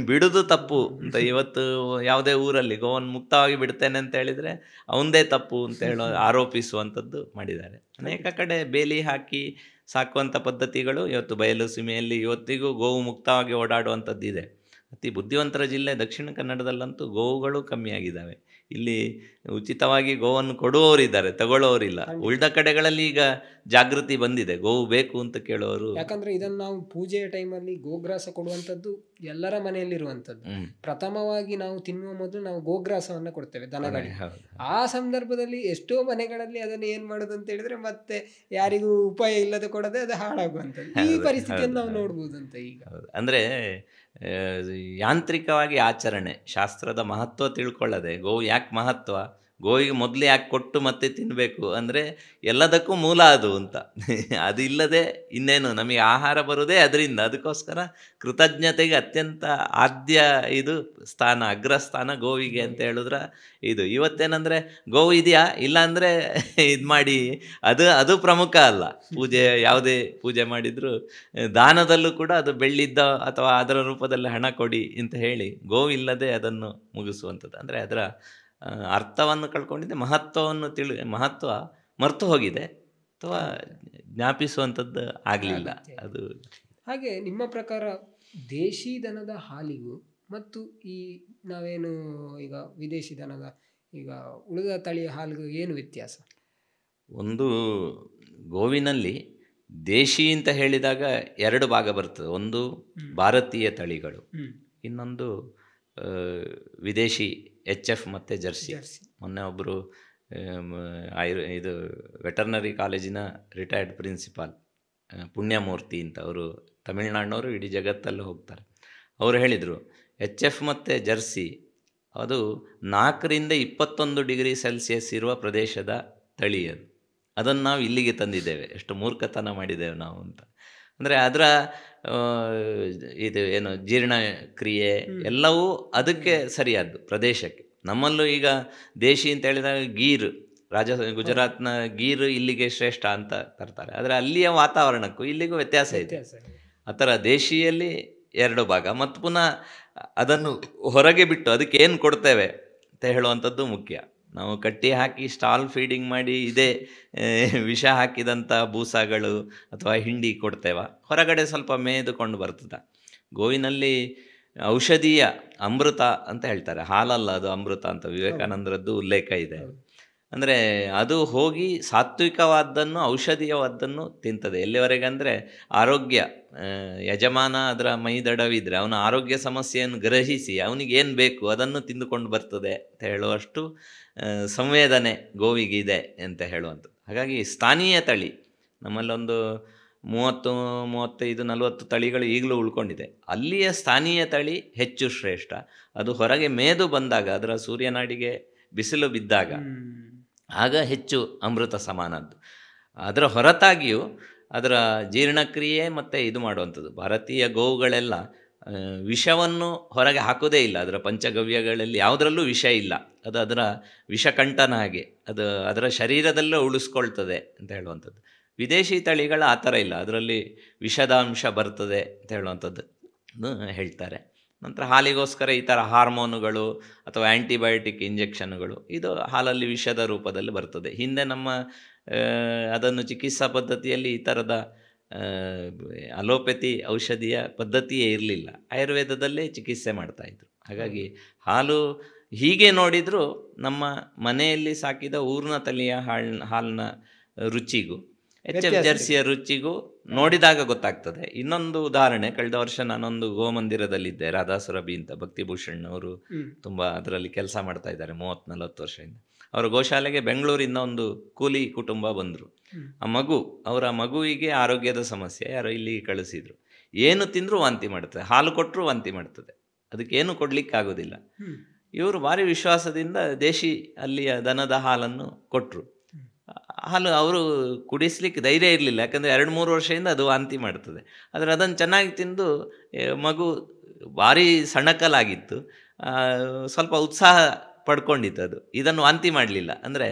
ಬಿಡೋದು ತಪ್ಪು ಅಂತ. ಇವತ್ತು ಯಾವುದೇ ಊರಲ್ಲಿ ಗೋವನ್ನು ಮುಕ್ತವಾಗಿ ಬಿಡ್ತೇನೆ ಅಂತ ಹೇಳಿದರೆ ಅವಂದೇ ತಪ್ಪು ಅಂತ ಹೇಳೋ ಆರೋಪಿಸುವಂಥದ್ದು ಮಾಡಿದ್ದಾರೆ. ಅನೇಕ ಕಡೆ ಬೇಲಿ ಹಾಕಿ ಸಾಕುವಂಥ ಪದ್ಧತಿಗಳು ಇವತ್ತು ಬಯಲು ಸೀಮೆಯಲ್ಲಿ ಇವತ್ತಿಗೂ ಗೋವು ಮುಕ್ತವಾಗಿ ಓಡಾಡುವಂಥದ್ದಿದೆ. ಅತಿ ಬುದ್ಧಿವಂತರ ಜಿಲ್ಲೆ ದಕ್ಷಿಣ ಕನ್ನಡದಲ್ಲಂತೂ ಗೋವುಗಳು ಕಮ್ಮಿಯಾಗಿದ್ದಾವೆ. ಇಲ್ಲಿ ಉಚಿತವಾಗಿ ಗೋವನ್ನು ಕೊಡುವವರಿದ್ದಾರೆ, ತಗೊಳ್ಳೋರಿಲ್ಲ. ಉಳಿದ ಕಡೆಗಳಲ್ಲಿ ಈಗ ಜಾಗೃತಿ ಬಂದಿದೆ, ಗೋವು ಬೇಕು ಅಂತ ಕೇಳೋರು. ಯಾಕಂದ್ರೆ ಇದನ್ನು ನಾವು ಪೂಜೆಯ ಟೈಮಲ್ಲಿ ಗೋಗ್ರಾಸ ಕೊಡುವಂಥದ್ದು ಎಲ್ಲರ ಮನೆಯಲ್ಲಿರುವಂಥದ್ದು. ಪ್ರಥಮವಾಗಿ ನಾವು ತಿನ್ನುವ ಮೊದಲು ನಾವು ಗೋಗ್ರಾಸವನ್ನು ಕೊಡ್ತೇವೆ ದನಗಳಿಗೆ. ಆ ಸಂದರ್ಭದಲ್ಲಿ ಎಷ್ಟೋ ಮನೆಗಳಲ್ಲಿ ಅದನ್ನು ಏನ್ ಮಾಡೋದು ಅಂತ ಹೇಳಿದ್ರೆ ಮತ್ತೆ ಯಾರಿಗೂ ಉಪಾಯ ಇಲ್ಲದೆ ಕೊಡದೆ ಅದು ಹಾಳಾಗುವಂಥದ್ದು. ಈ ಪರಿಸ್ಥಿತಿಯನ್ನು ನಾವು ನೋಡ್ಬೋದು ಅಂತ ಈಗ. ಅಂದ್ರೆ ಯಾಂತ್ರಿಕವಾಗಿ ಆಚರಣೆ, ಶಾಸ್ತ್ರದ ಮಹತ್ವ ತಿಳ್ಕೊಳ್ಳದೆ, ಗೋವು ಯಾಕೆ ಮಹತ್ವ, ಗೋವಿಗೆ ಮೊದಲು ಯಾಕೆ ಕೊಟ್ಟು ಮತ್ತೆ ತಿನ್ನಬೇಕು ಅಂದರೆ ಎಲ್ಲದಕ್ಕೂ ಮೂಲ ಅದು ಅಂತ. ಅದು ಇಲ್ಲದೆ ಇನ್ನೇನು ನಮಗೆ ಆಹಾರ ಬರೋದೇ ಅದರಿಂದ. ಅದಕ್ಕೋಸ್ಕರ ಕೃತಜ್ಞತೆಗೆ ಅತ್ಯಂತ ಆದ್ಯ ಇದು ಸ್ಥಾನ, ಅಗ್ರಸ್ಥಾನ ಗೋವಿಗೆ ಅಂತ ಹೇಳಿದ್ರೆ ಇದು. ಇವತ್ತೇನೆಂದರೆ ಗೋವು ಇದೆಯಾ ಇಲ್ಲ ಅಂದರೆ ಇದು ಮಾಡಿ, ಅದು ಪ್ರಮುಖ ಅಲ್ಲ. ಪೂಜೆ ಯಾವುದೇ ಪೂಜೆ ಮಾಡಿದರೂ ದಾನದಲ್ಲೂ ಕೂಡ ಅದು ಬೆಳ್ಳಿದ್ದ ಅಥವಾ ಅದರ ರೂಪದಲ್ಲಿ ಹಣ ಕೊಡಿ ಅಂತ ಹೇಳಿ ಗೋವಿಲ್ಲದೆ ಅದನ್ನು ಮುಗಿಸುವಂಥದ್ದು. ಅಂದರೆ ಅದರ ಅರ್ಥವನ್ನು ಕಳ್ಕೊಂಡಿದ್ದೆ, ಮಹತ್ವವನ್ನು ಮಹತ್ವ ಮರೆತು ಹೋಗಿದೆ ಅಥವಾ ಜ್ಞಾಪಿಸುವಂಥದ್ದು ಆಗಲಿಲ್ಲ ಅದು. ಹಾಗೆ ನಿಮ್ಮ ಪ್ರಕಾರ ದೇಶಿ ದನದ ಹಾಲಿಗೂ ಮತ್ತು ಈ ನಾವೇನು ಈಗ ವಿದೇಶಿ ದನದ ಈಗ ಉಳಿದ ತಳಿಯ ಹಾಲಿಗೂ ಏನು ವ್ಯತ್ಯಾಸ? ಒಂದು ಗೋವಿನಲ್ಲಿ ದೇಶಿ ಅಂತ ಹೇಳಿದಾಗ ಎರಡು ಭಾಗ ಬರ್ತದೆ. ಒಂದು ಭಾರತೀಯ ತಳಿಗಳು, ಇನ್ನೊಂದು ವಿದೇಶಿ HF ಮತ್ತು ಜರ್ಸಿ. ಮೊನ್ನೆ ಒಬ್ಬರು ಇದು ವೆಟರ್ನರಿ ಕಾಲೇಜಿನ ರಿಟೈರ್ಡ್ ಪ್ರಿನ್ಸಿಪಾಲ್ ಪುಣ್ಯಮೂರ್ತಿ ಅಂತ, ಅವರು ತಮಿಳ್ನಾಡಿನವರು, ಇಡೀ ಜಗತ್ತಲ್ಲೂ ಹೋಗ್ತಾರೆ. ಅವರು ಹೇಳಿದರು HF ಮತ್ತು ಜರ್ಸಿ ಅದು 4ರಿಂದ 21 ಡಿಗ್ರಿ ಸೆಲ್ಸಿಯಸ್ ಇರುವ ಪ್ರದೇಶದ ತಳಿ ಅದು. ಅದನ್ನು ನಾವು ಇಲ್ಲಿಗೆ ತಂದಿದ್ದೇವೆ. ಎಷ್ಟು ಮೂರ್ಖತನ ಮಾಡಿದ್ದೇವೆ ನಾವು ಅಂತ. ಅಂದರೆ ಅದರ ಇದು ಏನು ಜೀರ್ಣಕ್ರಿಯೆ ಎಲ್ಲವೂ ಅದಕ್ಕೆ ಸರಿಯಾದ್ದು ಪ್ರದೇಶಕ್ಕೆ. ನಮ್ಮಲ್ಲೂ ಈಗ ದೇಶಿ ಅಂತ ಹೇಳಿದಾಗ ಗೀರ್, ಗುಜರಾತ್ನ ಗೀರ್ ಇಲ್ಲಿಗೆ ಶ್ರೇಷ್ಠ ಅಂತ ತರ್ತಾರೆ. ಆದರೆ ಅಲ್ಲಿಯ ವಾತಾವರಣಕ್ಕೂ ಇಲ್ಲಿಗೂ ವ್ಯತ್ಯಾಸ ಇದೆ. ಆ ಥರ ದೇಶಿಯಲ್ಲಿ 2 ಭಾಗ. ಮತ್ತು ಪುನಃ ಅದನ್ನು ಹೊರಗೆ ಬಿಟ್ಟು ಅದಕ್ಕೆ ಏನು ಕೊಡ್ತೇವೆ ಅಂತ ಹೇಳುವಂಥದ್ದು ಮುಖ್ಯ. ನಾವು ಕಟ್ಟಿ ಹಾಕಿ ಸ್ಟಾಲ್ ಫೀಡಿಂಗ್ ಮಾಡಿ ಇದೇ ವಿಷ ಹಾಕಿದಂಥ ಬೂಸಗಳು ಅಥವಾ ಹಿಂಡಿ ಕೊಡ್ತೇವೆ, ಹೊರಗಡೆ ಸ್ವಲ್ಪ ಮೇದುಕೊಂಡು ಬರ್ತದೆ. ಗೋವಿನಲ್ಲಿ ಔಷಧೀಯ ಅಮೃತ ಅಂತ ಹೇಳ್ತಾರೆ, ಹಾಲಲ್ಲ ಅದು ಅಮೃತ ಅಂತ ವಿವೇಕಾನಂದರದ್ದು ಉಲ್ಲೇಖ ಇದೆ. ಅಂದರೆ ಅದು ಹೋಗಿ ಸಾತ್ವಿಕವಾದ್ದನ್ನು, ಔಷಧೀಯವಾದ್ದನ್ನು ತಿಂತದೆ. ಎಲ್ಲಿವರೆಗೆ ಅಂದರೆ ಆರೋಗ್ಯ, ಯಜಮಾನ ಅದರ ಮೈದಡವಿದ್ರೆ ಅವನ ಆರೋಗ್ಯ ಸಮಸ್ಯೆಯನ್ನು ಗ್ರಹಿಸಿ ಅವನಿಗೆ ಏನು ಬೇಕು ಅದನ್ನು ತಿಂದುಕೊಂಡು ಬರ್ತದೆ ಅಂತ ಹೇಳುವಷ್ಟು ಸಂವೇದನೆ ಗೋವಿಗಿದೆ ಅಂತ ಹೇಳುವಂಥದ್ದು. ಹಾಗಾಗಿ ಸ್ಥಾನೀಯ ತಳಿ ನಮ್ಮಲ್ಲೊಂದು 30, 35, 40 ತಳಿಗಳು ಈಗಲೂ ಉಳ್ಕೊಂಡಿದೆ. ಅಲ್ಲಿಯ ಸ್ಥಾನೀಯ ತಳಿ ಹೆಚ್ಚು ಶ್ರೇಷ್ಠ. ಅದು ಹೊರಗೆ ಮೇದು ಬಂದಾಗ, ಅದರ ಸೂರ್ಯನಾಡಿಗೆ ಬಿಸಿಲು ಬಿದ್ದಾಗ ಆಗ ಹೆಚ್ಚು ಅಮೃತ ಸಮಾನದ್ದು. ಅದರ ಹೊರತಾಗಿಯೂ ಅದರ ಜೀರ್ಣಕ್ರಿಯೆ ಮತ್ತು ಇದು ಮಾಡುವಂಥದ್ದು. ಭಾರತೀಯ ಗೋವುಗಳೆಲ್ಲ ವಿಷವನ್ನು ಹೊರಗೆ ಹಾಕೋದೇ ಇಲ್ಲ. ಅದರ ಪಂಚಗವ್ಯಗಳಲ್ಲಿ ಯಾವುದರಲ್ಲೂ ವಿಷ ಇಲ್ಲ. ಅದು ಅದರ ವಿಷಕಂಠನ ಹಾಗೆ ಅದು ಅದರ ಶರೀರದಲ್ಲೇ ಉಳಿಸ್ಕೊಳ್ತದೆ ಅಂತ ಹೇಳುವಂಥದ್ದು. ವಿದೇಶಿ ತಳಿಗಳ ಆ ಥರ ಇಲ್ಲ, ಅದರಲ್ಲಿ ವಿಷದಾಂಶ ಬರ್ತದೆ ಅಂತ ಹೇಳುವಂಥದ್ದು ಹೇಳ್ತಾರೆ. ನಂತರ ಹಾಲಿಗೋಸ್ಕರ ಈ ಥರ ಹಾರ್ಮೋನುಗಳು ಅಥವಾ ಆ್ಯಂಟಿಬಯೋಟಿಕ್ ಇಂಜೆಕ್ಷನ್ಗಳು ಇದು ಹಾಲಲ್ಲಿ ವಿಷದ ರೂಪದಲ್ಲಿ ಬರ್ತದೆ. ಹಿಂದೆ ನಮ್ಮ ಅದನ್ನು ಚಿಕಿತ್ಸಾ ಪದ್ಧತಿಯಲ್ಲಿ ಈ ಥರದ ಅಲೋಪತಿ ಔಷಧಿಯ ಪದ್ಧತಿಯೇ ಇರಲಿಲ್ಲ. ಆಯುರ್ವೇದದಲ್ಲೇ ಚಿಕಿತ್ಸೆ ಮಾಡ್ತಾಯಿದ್ರು. ಹಾಗಾಗಿ ಹಾಲು ಹೀಗೆ ನೋಡಿದರೂ ನಮ್ಮ ಮನೆಯಲ್ಲಿ ಸಾಕಿದ ಊರಿನ ತಳಿಯ ಹಾಲಿನ ರುಚಿಗೂ HF ಜರ್ಸಿಯ ರುಚಿಗೂ ನೋಡಿದಾಗ ಗೊತ್ತಾಗ್ತದೆ. ಇನ್ನೊಂದು ಉದಾಹರಣೆ, ಕಳೆದ ವರ್ಷ ನಾನೊಂದು ಗೋಮಂದಿರದಲ್ಲಿದ್ದೆ, ರಾಧಾಸುರಭಿ ಅಂತ, ಭಕ್ತಿಭೂಷಣ್ ಅವರು ತುಂಬ ಅದರಲ್ಲಿ ಕೆಲಸ ಮಾಡ್ತಾ ಇದ್ದಾರೆ 30-40 ವರ್ಷದಿಂದ. ಅವರು ಗೋಶಾಲೆಗೆ ಬೆಂಗಳೂರಿಂದ ಒಂದು ಕೂಲಿ ಕುಟುಂಬ ಬಂದರು. ಆ ಅವರ ಮಗುವಿಗೆ ಆರೋಗ್ಯದ ಸಮಸ್ಯೆ, ಯಾರೋ ಇಲ್ಲಿಗೆ ಕಳಿಸಿದ್ರು. ಏನು ತಿಂದರೂ ವಾಂತಿ ಮಾಡ್ತದೆ, ಹಾಲು ಕೊಟ್ಟರು ವಾಂತಿ ಮಾಡ್ತದೆ, ಅದಕ್ಕೇನು ಕೊಡಲಿಕ್ಕಾಗೋದಿಲ್ಲ. ಇವರು ಭಾರಿ ವಿಶ್ವಾಸದಿಂದ ದೇಶಿ ಅಲ್ಲಿಯ ದನದ ಹಾಲನ್ನು ಕೊಟ್ಟರು. ಹಾಲು ಅವರು ಕುಡಿಸ್ಲಿಕ್ಕೆ ಧೈರ್ಯ ಇರಲಿಲ್ಲ, ಯಾಕಂದರೆ 2-3 ವರ್ಷದಿಂದ ಅದು ವಾಂತಿ ಮಾಡ್ತದೆ. ಆದರೆ ಅದನ್ನು ಚೆನ್ನಾಗಿ ತಿಂದು ಮಗು ಭಾರಿ ಸಣಕಲಾಗಿತ್ತು, ಸ್ವಲ್ಪ ಉತ್ಸಾಹ ಪಡ್ಕೊಂಡಿತ್ತು. ಅದು ಇದನ್ನು ವಾಂತಿ ಮಾಡಲಿಲ್ಲ. ಅಂದರೆ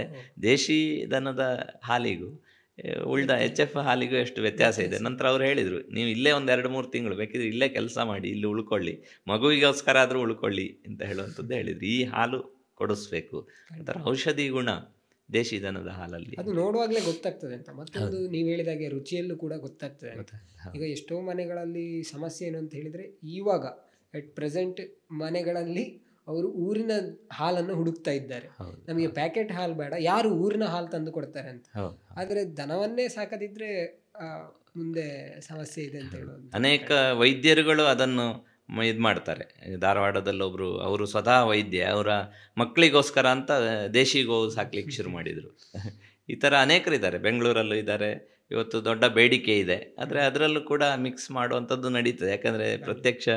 ದೇಶಿ ದನದ ಹಾಲಿಗೂ ಉಳ್ದ HF ಹಾಲಿಗೂ ಎಷ್ಟು ವ್ಯತ್ಯಾಸ ಇದೆ. ನಂತರ ಅವ್ರು ಹೇಳಿದರು, ನೀವು ಇಲ್ಲೇ ಒಂದು 2-3 ತಿಂಗಳು ಬೇಕಿದ್ರೆ ಇಲ್ಲೇ ಕೆಲಸ ಮಾಡಿ, ಇಲ್ಲಿ ಉಳ್ಕೊಳ್ಳಿ, ಮಗುವಿಗೋಸ್ಕರ ಆದರೂ ಉಳ್ಕೊಳ್ಳಿ ಅಂತ ಹೇಳುವಂಥದ್ದು ಹೇಳಿದರು. ಈ ಹಾಲು ಕೊಡಿಸ್ಬೇಕು, ಅದರ ಔಷಧಿ ಗುಣ ದೇಶಿ ದನದ ಹಾಲಲ್ಲಿ ಅದು ನೋಡುವಾಗಲೇ ಗೊತ್ತಾಗ್ತದೆ ಅಂತ. ಮತ್ತೊಂದು ನೀವು ಹೇಳಿದಾಗೆ ರುಚಿಯಲ್ಲೂ ಕೂಡ ಗೊತ್ತಾಗ್ತದೆ ಅಂತ. ಈಗ ಎಷ್ಟೋ ಮನೆಗಳಲ್ಲಿ ಸಮಸ್ಯೆ ಏನು ಅಂತ ಹೇಳಿದರೆ, ಇವಾಗ ಅಟ್ ಪ್ರೆಸೆಂಟ್ ಮನೆಗಳಲ್ಲಿ ಅವರು ಊರಿನ ಹಾಲನ್ನು ಹುಡುಕ್ತಾ ಇದ್ದಾರೆ. ನಮಗೆ ಪ್ಯಾಕೆಟ್ ಹಾಲು ಬೇಡ, ಯಾರು ಊರಿನ ಹಾಲು ತಂದು ಕೊಡ್ತಾರೆ ಅಂತ. ಆದರೆ ದನವನ್ನೇ ಸಾಕದಿದ್ರೆ ಮುಂದೆ ಸಮಸ್ಯೆ ಇದೆ ಅಂತ ಹೇಳೋದು. ಅನೇಕ ವೈದ್ಯರುಗಳು ಅದನ್ನು ಇದು ಮಾಡ್ತಾರೆ. ಧಾರವಾಡದಲ್ಲೊಬ್ಬರು, ಅವರು ಸ್ವತಃ ವೈದ್ಯ, ಅವರ ಮಕ್ಕಳಿಗೋಸ್ಕರ ಅಂತ ದೇಶಿ ಗೋವು ಸಾಕ್ಲಿಕ್ಕೆ ಶುರು ಮಾಡಿದರು. ಈ ಥರ ಅನೇಕರಿದ್ದಾರೆ, ಬೆಂಗಳೂರಲ್ಲೂ ಇದ್ದಾರೆ. ಇವತ್ತು ದೊಡ್ಡ ಬೇಡಿಕೆ ಇದೆ. ಆದರೆ ಅದರಲ್ಲೂ ಕೂಡ ಮಿಕ್ಸ್ ಮಾಡುವಂಥದ್ದು ನಡೀತದೆ. ಯಾಕಂದರೆ ಪ್ರತ್ಯಕ್ಷ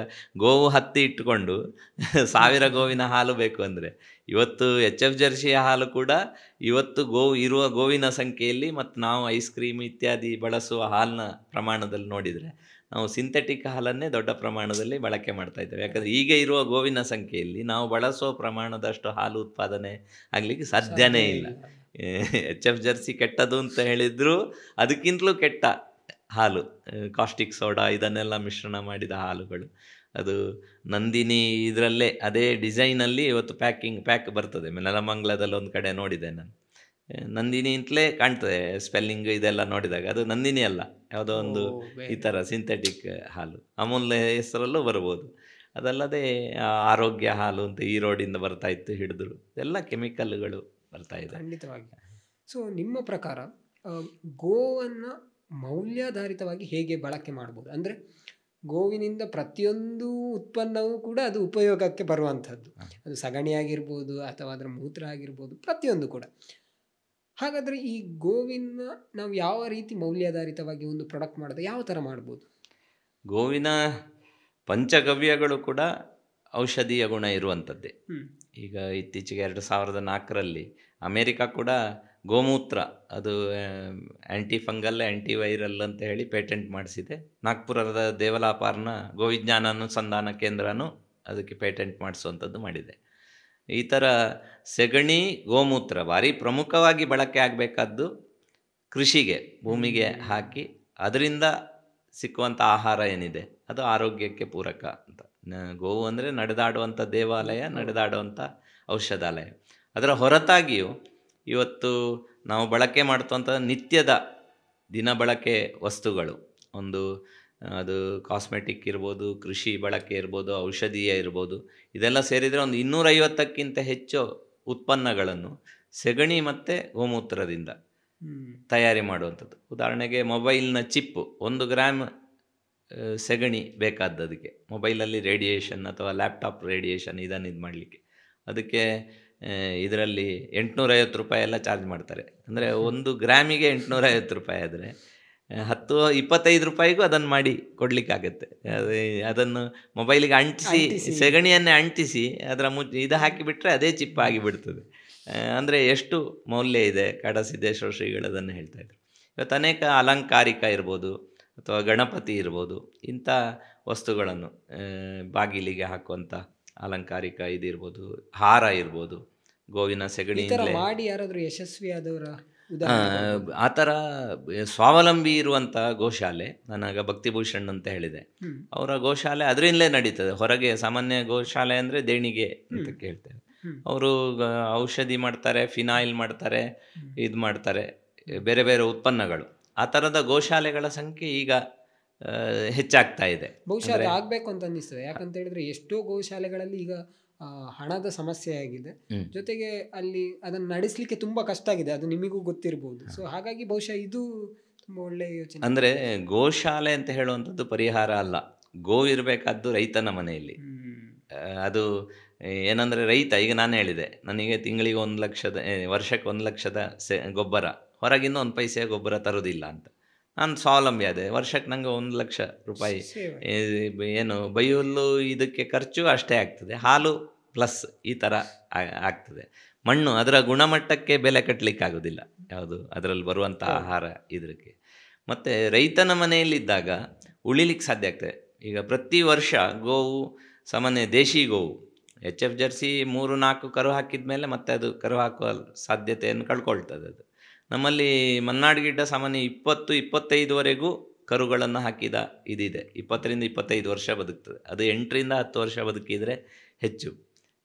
ಗೋವು ಹತ್ತಿ ಇಟ್ಟುಕೊಂಡು 1000 ಗೋವಿನ ಹಾಲು ಬೇಕು ಅಂದರೆ, ಇವತ್ತು HF ಜರ್ಸಿಯ ಹಾಲು ಕೂಡ ಇವತ್ತು ಗೋವು ಇರುವ ಗೋವಿನ ಸಂಖ್ಯೆಯಲ್ಲಿ ಮತ್ತು ನಾವು ಐಸ್ ಕ್ರೀಮ್ ಇತ್ಯಾದಿ ಬಳಸುವ ಹಾಲಿನ ಪ್ರಮಾಣದಲ್ಲಿ ನೋಡಿದರೆ ನಾವು ಸಿಂಥೆಟಿಕ್ ಹಾಲನ್ನೇ ದೊಡ್ಡ ಪ್ರಮಾಣದಲ್ಲಿ ಬಳಕೆ ಮಾಡ್ತಾ ಇದ್ದೇವೆ. ಯಾಕಂದರೆ ಈಗ ಇರುವ ಗೋವಿನ ಸಂಖ್ಯೆಯಲ್ಲಿ ನಾವು ಬಳಸುವ ಪ್ರಮಾಣದಷ್ಟು ಹಾಲು ಉತ್ಪಾದನೆ ಆಗಲಿಕ್ಕೆ ಸಾಧ್ಯನೇ ಇಲ್ಲ. HF ಜರ್ಸಿ ಕೆಟ್ಟದು ಅಂತ ಹೇಳಿದ್ರು ಅದಕ್ಕಿಂತಲೂ ಕೆಟ್ಟ ಹಾಲು, ಕಾಸ್ಟಿಕ್ ಸೋಡಾ ಇದನ್ನೆಲ್ಲ ಮಿಶ್ರಣ ಮಾಡಿದ ಹಾಲುಗಳು. ಅದು ನಂದಿನಿ ಇದರಲ್ಲೇ ಅದೇ ಡಿಸೈನಲ್ಲಿ ಇವತ್ತು ಪ್ಯಾಕ್ ಬರ್ತದೆ. ನೆಲಮಂಗಲದಲ್ಲಿ ಒಂದು ಕಡೆ ನೋಡಿದೆ ನಾನು, ನಂದಿನಿ ಅಂತಲೇ ಕಾಣ್ತದೆ ಸ್ಪೆಲ್ಲಿಂಗ್ ಇದೆಲ್ಲ ನೋಡಿದಾಗ. ಅದು ನಂದಿನಿ ಅಲ್ಲ, ಯಾವುದೋ ಒಂದು ಈ ಥರ ಸಿಂಥೆಟಿಕ್ ಹಾಲು. ಅಮೂಲ್ ಹೆಸರಲ್ಲೂ ಬರ್ಬೋದು. ಅದಲ್ಲದೆ ಆರೋಗ್ಯ ಹಾಲು ಅಂತ ಈ ರೋಡಿಂದ ಬರ್ತಾ ಇತ್ತು ಹಿಡಿದ್ರು, ಎಲ್ಲ ಕೆಮಿಕಲ್ಗಳು ಬರ್ತಾ ಇದೆ. ಖಂಡಿತವಾಗಿ. ಸೊ ನಿಮ್ಮ ಪ್ರಕಾರ ಗೋವನ್ನು ಮೌಲ್ಯಾಧಾರಿತವಾಗಿ ಹೇಗೆ ಬಳಕೆ ಮಾಡ್ಬೋದು? ಅಂದರೆ ಗೋವಿನಿಂದ ಪ್ರತಿಯೊಂದು ಉತ್ಪನ್ನವೂ ಕೂಡ ಅದು ಉಪಯೋಗಕ್ಕೆ ಬರುವಂಥದ್ದು. ಅದು ಸಗಣಿ ಆಗಿರ್ಬೋದು ಅಥವಾ ಅದರ ಮೂತ್ರ ಆಗಿರ್ಬೋದು, ಪ್ರತಿಯೊಂದು ಕೂಡ. ಹಾಗಾದರೆ ಈ ಗೋವಿನ ನಾವು ಯಾವ ರೀತಿ ಮೌಲ್ಯಾಧಾರಿತವಾಗಿ ಒಂದು ಪ್ರಾಡಕ್ಟ್ ಮಾಡೋದು, ಯಾವ ಥರ ಮಾಡ್ಬೋದು? ಗೋವಿನ ಪಂಚಗವ್ಯಗಳು ಕೂಡ ಔಷಧೀಯ ಗುಣ ಇರುವಂಥದ್ದೇ. ಈಗ ಇತ್ತೀಚೆಗೆ 2004ರಲ್ಲಿ ಅಮೇರಿಕಾ ಕೂಡ ಗೋಮೂತ್ರ ಅದು ಆ್ಯಂಟಿಫಂಗಲ್ ಆ್ಯಂಟಿವೈರಲ್ ಅಂತ ಹೇಳಿ ಪೇಟೆಂಟ್ ಮಾಡಿಸಿದೆ. ನಾಗ್ಪುರದ ದೇವಲಾಪಾರ್ನ ಗೋವಿಜ್ಞಾನ ಅನುಸಂಧಾನ ಕೇಂದ್ರನೂ ಅದಕ್ಕೆ ಪೇಟೆಂಟ್ ಮಾಡಿಸುವಂಥದ್ದು ಮಾಡಿದೆ. ಈ ಥರ ಸೆಗಣಿ ಗೋಮೂತ್ರ ಭಾರಿ ಪ್ರಮುಖವಾಗಿ ಬಳಕೆ ಆಗಬೇಕಾದ್ದು ಕೃಷಿಗೆ, ಭೂಮಿಗೆ ಹಾಕಿ ಅದರಿಂದ ಸಿಕ್ಕುವಂಥ ಆಹಾರ ಏನಿದೆ ಅದು ಆರೋಗ್ಯಕ್ಕೆ ಪೂರಕ ಅಂತ. ಗೋವು ಅಂದರೆ ನಡೆದಾಡುವಂಥ ದೇವಾಲಯ, ನಡೆದಾಡುವಂಥ ಔಷಧಾಲಯ. ಅದರ ಹೊರತಾಗಿಯೂ ಇವತ್ತು ನಾವು ಬಳಕೆ ಮಾಡ್ತುವಂಥ ನಿತ್ಯದ ದಿನ ಬಳಕೆ ವಸ್ತುಗಳು, ಒಂದು ಅದು ಕಾಸ್ಮೆಟಿಕ್ ಇರ್ಬೋದು, ಕೃಷಿ ಬಳಕೆ ಇರ್ಬೋದು, ಔಷಧೀಯ ಇರ್ಬೋದು, ಇದೆಲ್ಲ ಸೇರಿದರೆ ಒಂದು 250ಕ್ಕಿಂತ ಹೆಚ್ಚು ಉತ್ಪನ್ನಗಳನ್ನು ಸೆಗಣಿ ಮತ್ತು ಗೋಮೂತ್ರದಿಂದ ತಯಾರಿ ಮಾಡುವಂಥದ್ದು. ಉದಾಹರಣೆಗೆ ಮೊಬೈಲ್ನ ಚಿಪ್ಪು 1 ಗ್ರಾಮ್ ಸೆಗಣಿ ಬೇಕಾದ್ದು ಅದಕ್ಕೆ. ಮೊಬೈಲಲ್ಲಿ ರೇಡಿಯೇಷನ್ ಅಥವಾ ಲ್ಯಾಪ್ಟಾಪ್ ರೇಡಿಯೇಷನ್ ಇದನ್ನು ಇದು ಮಾಡಲಿಕ್ಕೆ ಅದಕ್ಕೆ ಇದರಲ್ಲಿ 850 ರೂಪಾಯಿ ಎಲ್ಲ ಚಾರ್ಜ್ ಮಾಡ್ತಾರೆ. ಅಂದರೆ 1 ಗ್ರಾಮಿಗೆ 850 ರೂಪಾಯಿ ಆದರೆ 10-25 ರೂಪಾಯಿಗೂ ಅದನ್ನು ಮಾಡಿ ಕೊಡಲಿಕ್ಕಾಗತ್ತೆ. ಅದನ್ನು ಮೊಬೈಲಿಗೆ ಅಂಟಿಸಿ, ಸೆಗಣಿಯನ್ನೇ ಅಂಟಿಸಿ ಅದರ ಇದು ಹಾಕಿಬಿಟ್ರೆ ಅದೇ ಚಿಪ್ ಆಗಿಬಿಡ್ತದೆ. ಅಂದರೆ ಎಷ್ಟು ಮೌಲ್ಯ ಇದೆ. ಕಾಡಸಿದ್ದೇಶ್ವರ ಶ್ರೀಗಳು ಅದನ್ನು ಹೇಳ್ತಾಯಿದ್ರು. ಇವತ್ತು ಅನೇಕ ಅಲಂಕಾರಿಕ ಇರ್ಬೋದು ಅಥವಾ ಗಣಪತಿ ಇರ್ಬೋದು, ಇಂಥ ವಸ್ತುಗಳನ್ನು ಬಾಗಿಲಿಗೆ ಹಾಕುವಂಥ ಅಲಂಕಾರಿಕ ಇದಿರ್ಬೋದು, ಹಾರ ಇರ್ಬೋದು, ಗೋವಿನ ಸೆಗಣಿಯಿಂದಲೇ ಮಾಡಿ ಯಾರಾದರೂ ಯಶಸ್ವಿಯಾದವರ ಆ ಥರ ಸ್ವಾವಲಂಬಿ ಇರುವಂಥ ಗೋಶಾಲೆ. ನಾನಾಗ ಭಕ್ತಿಭೂಷಣ್ ಅಂತ ಹೇಳಿದೆ, ಅವರ ಗೋಶಾಲೆ ಅದರಿಂದಲೇ ನಡೀತದೆ. ಹೊರಗೆ ಸಾಮಾನ್ಯ ಗೋಶಾಲೆ ಅಂದರೆ ದೇಣಿಗೆ ಅಂತ ಕೇಳ್ತೇವೆ. ಅವರು ಔಷಧಿ ಮಾಡ್ತಾರೆ, ಫಿನಾಯಿಲ್ ಮಾಡ್ತಾರೆ, ಇದು ಮಾಡ್ತಾರೆ, ಬೇರೆ ಬೇರೆ ಉತ್ಪನ್ನಗಳು. ಆ ಥರದ ಗೋಶಾಲೆಗಳ ಸಂಖ್ಯೆ ಈಗ ಹೆಚ್ಚಾಗ್ತಾ ಇದೆ. ಬಹುಶಃ ಆಗಬೇಕು ಅಂತ ಅನ್ನಿಸ್ತದೆ. ಯಾಕಂತ ಹೇಳಿದ್ರೆ ಎಷ್ಟೋ ಗೋಶಾಲೆಗಳಲ್ಲಿ ಈಗ ಹಣದ ಸಮಸ್ಯೆ ಆಗಿದೆ, ಜೊತೆಗೆ ಅಲ್ಲಿ ಅದನ್ನು ನಡೆಸಲಿಕ್ಕೆ ತುಂಬ ಕಷ್ಟ ಆಗಿದೆ, ಅದು ನಿಮಗೂ ಗೊತ್ತಿರ್ಬೋದು. ಸೊ ಹಾಗಾಗಿ ಬಹುಶಃ ಇದು ತುಂಬ ಒಳ್ಳೆಯ ಯೋಚನೆ. ಅಂದರೆ ಗೋಶಾಲೆ ಅಂತ ಹೇಳುವಂಥದ್ದು ಪರಿಹಾರ ಅಲ್ಲ. ಗೋ ಇರಬೇಕಾದ್ದು ರೈತನ ಮನೆಯಲ್ಲಿ. ಅದು ಏನಂದರೆ ರೈತ, ಈಗ ನಾನು ಹೇಳಿದೆ ನನಗೆ ತಿಂಗಳಿಗೆ 1 ಲಕ್ಷದ, ವರ್ಷಕ್ಕೆ 1 ಲಕ್ಷದ ಗೊಬ್ಬರ, ಹೊರಗಿಂದ 1 ಪೈಸೆ ಗೊಬ್ಬರ ತರೋದಿಲ್ಲ ಅಂತ ನಾನು ಸ್ವಾವಲಂಬಿ ಆದೆ. ವರ್ಷಕ್ಕೆ ನನಗೆ 1 ಲಕ್ಷ ರೂಪಾಯಿ ಏನು ಬೈಯುಲ್ಲು ಇದಕ್ಕೆ ಖರ್ಚು ಅಷ್ಟೇ ಆಗ್ತದೆ, ಹಾಲು ಪ್ಲಸ್ ಈ ಥರ ಆಗ್ತದೆ. ಮಣ್ಣು ಅದರ ಗುಣಮಟ್ಟಕ್ಕೆ ಬೆಲೆ ಕಟ್ಟಲಿಕ್ಕಾಗೋದಿಲ್ಲ ಯಾವುದು ಅದರಲ್ಲಿ ಬರುವಂಥ ಆಹಾರ ಇದಕ್ಕೆ. ಮತ್ತು ರೈತನ ಮನೆಯಲ್ಲಿದ್ದಾಗ ಉಳಿಲಿಕ್ಕೆ ಸಾಧ್ಯ ಆಗ್ತದೆ. ಈಗ ಪ್ರತಿ ವರ್ಷ ಗೋವು ಸಾಮಾನ್ಯ ದೇಶಿ ಗೋವು HF ಜರ್ಸಿ 3-4 ಕರು ಹಾಕಿದ ಮೇಲೆ ಮತ್ತೆ ಅದು ಕರು ಹಾಕುವ ಸಾಧ್ಯತೆಯನ್ನು ಕಳ್ಕೊಳ್ತದೆ. ಅದು ನಮ್ಮಲ್ಲಿ ಮಲ್ನಾಡು ಗಿಡ್ಡ ಸಾಮಾನ್ಯ 20-25ವರೆಗೂ ಕರುಗಳನ್ನು ಹಾಕಿದ ಇದಿದೆ. 20-25 ವರ್ಷ ಬದುಕ್ತದೆ. ಅದು 8-10 ವರ್ಷ ಬದುಕಿದರೆ ಹೆಚ್ಚು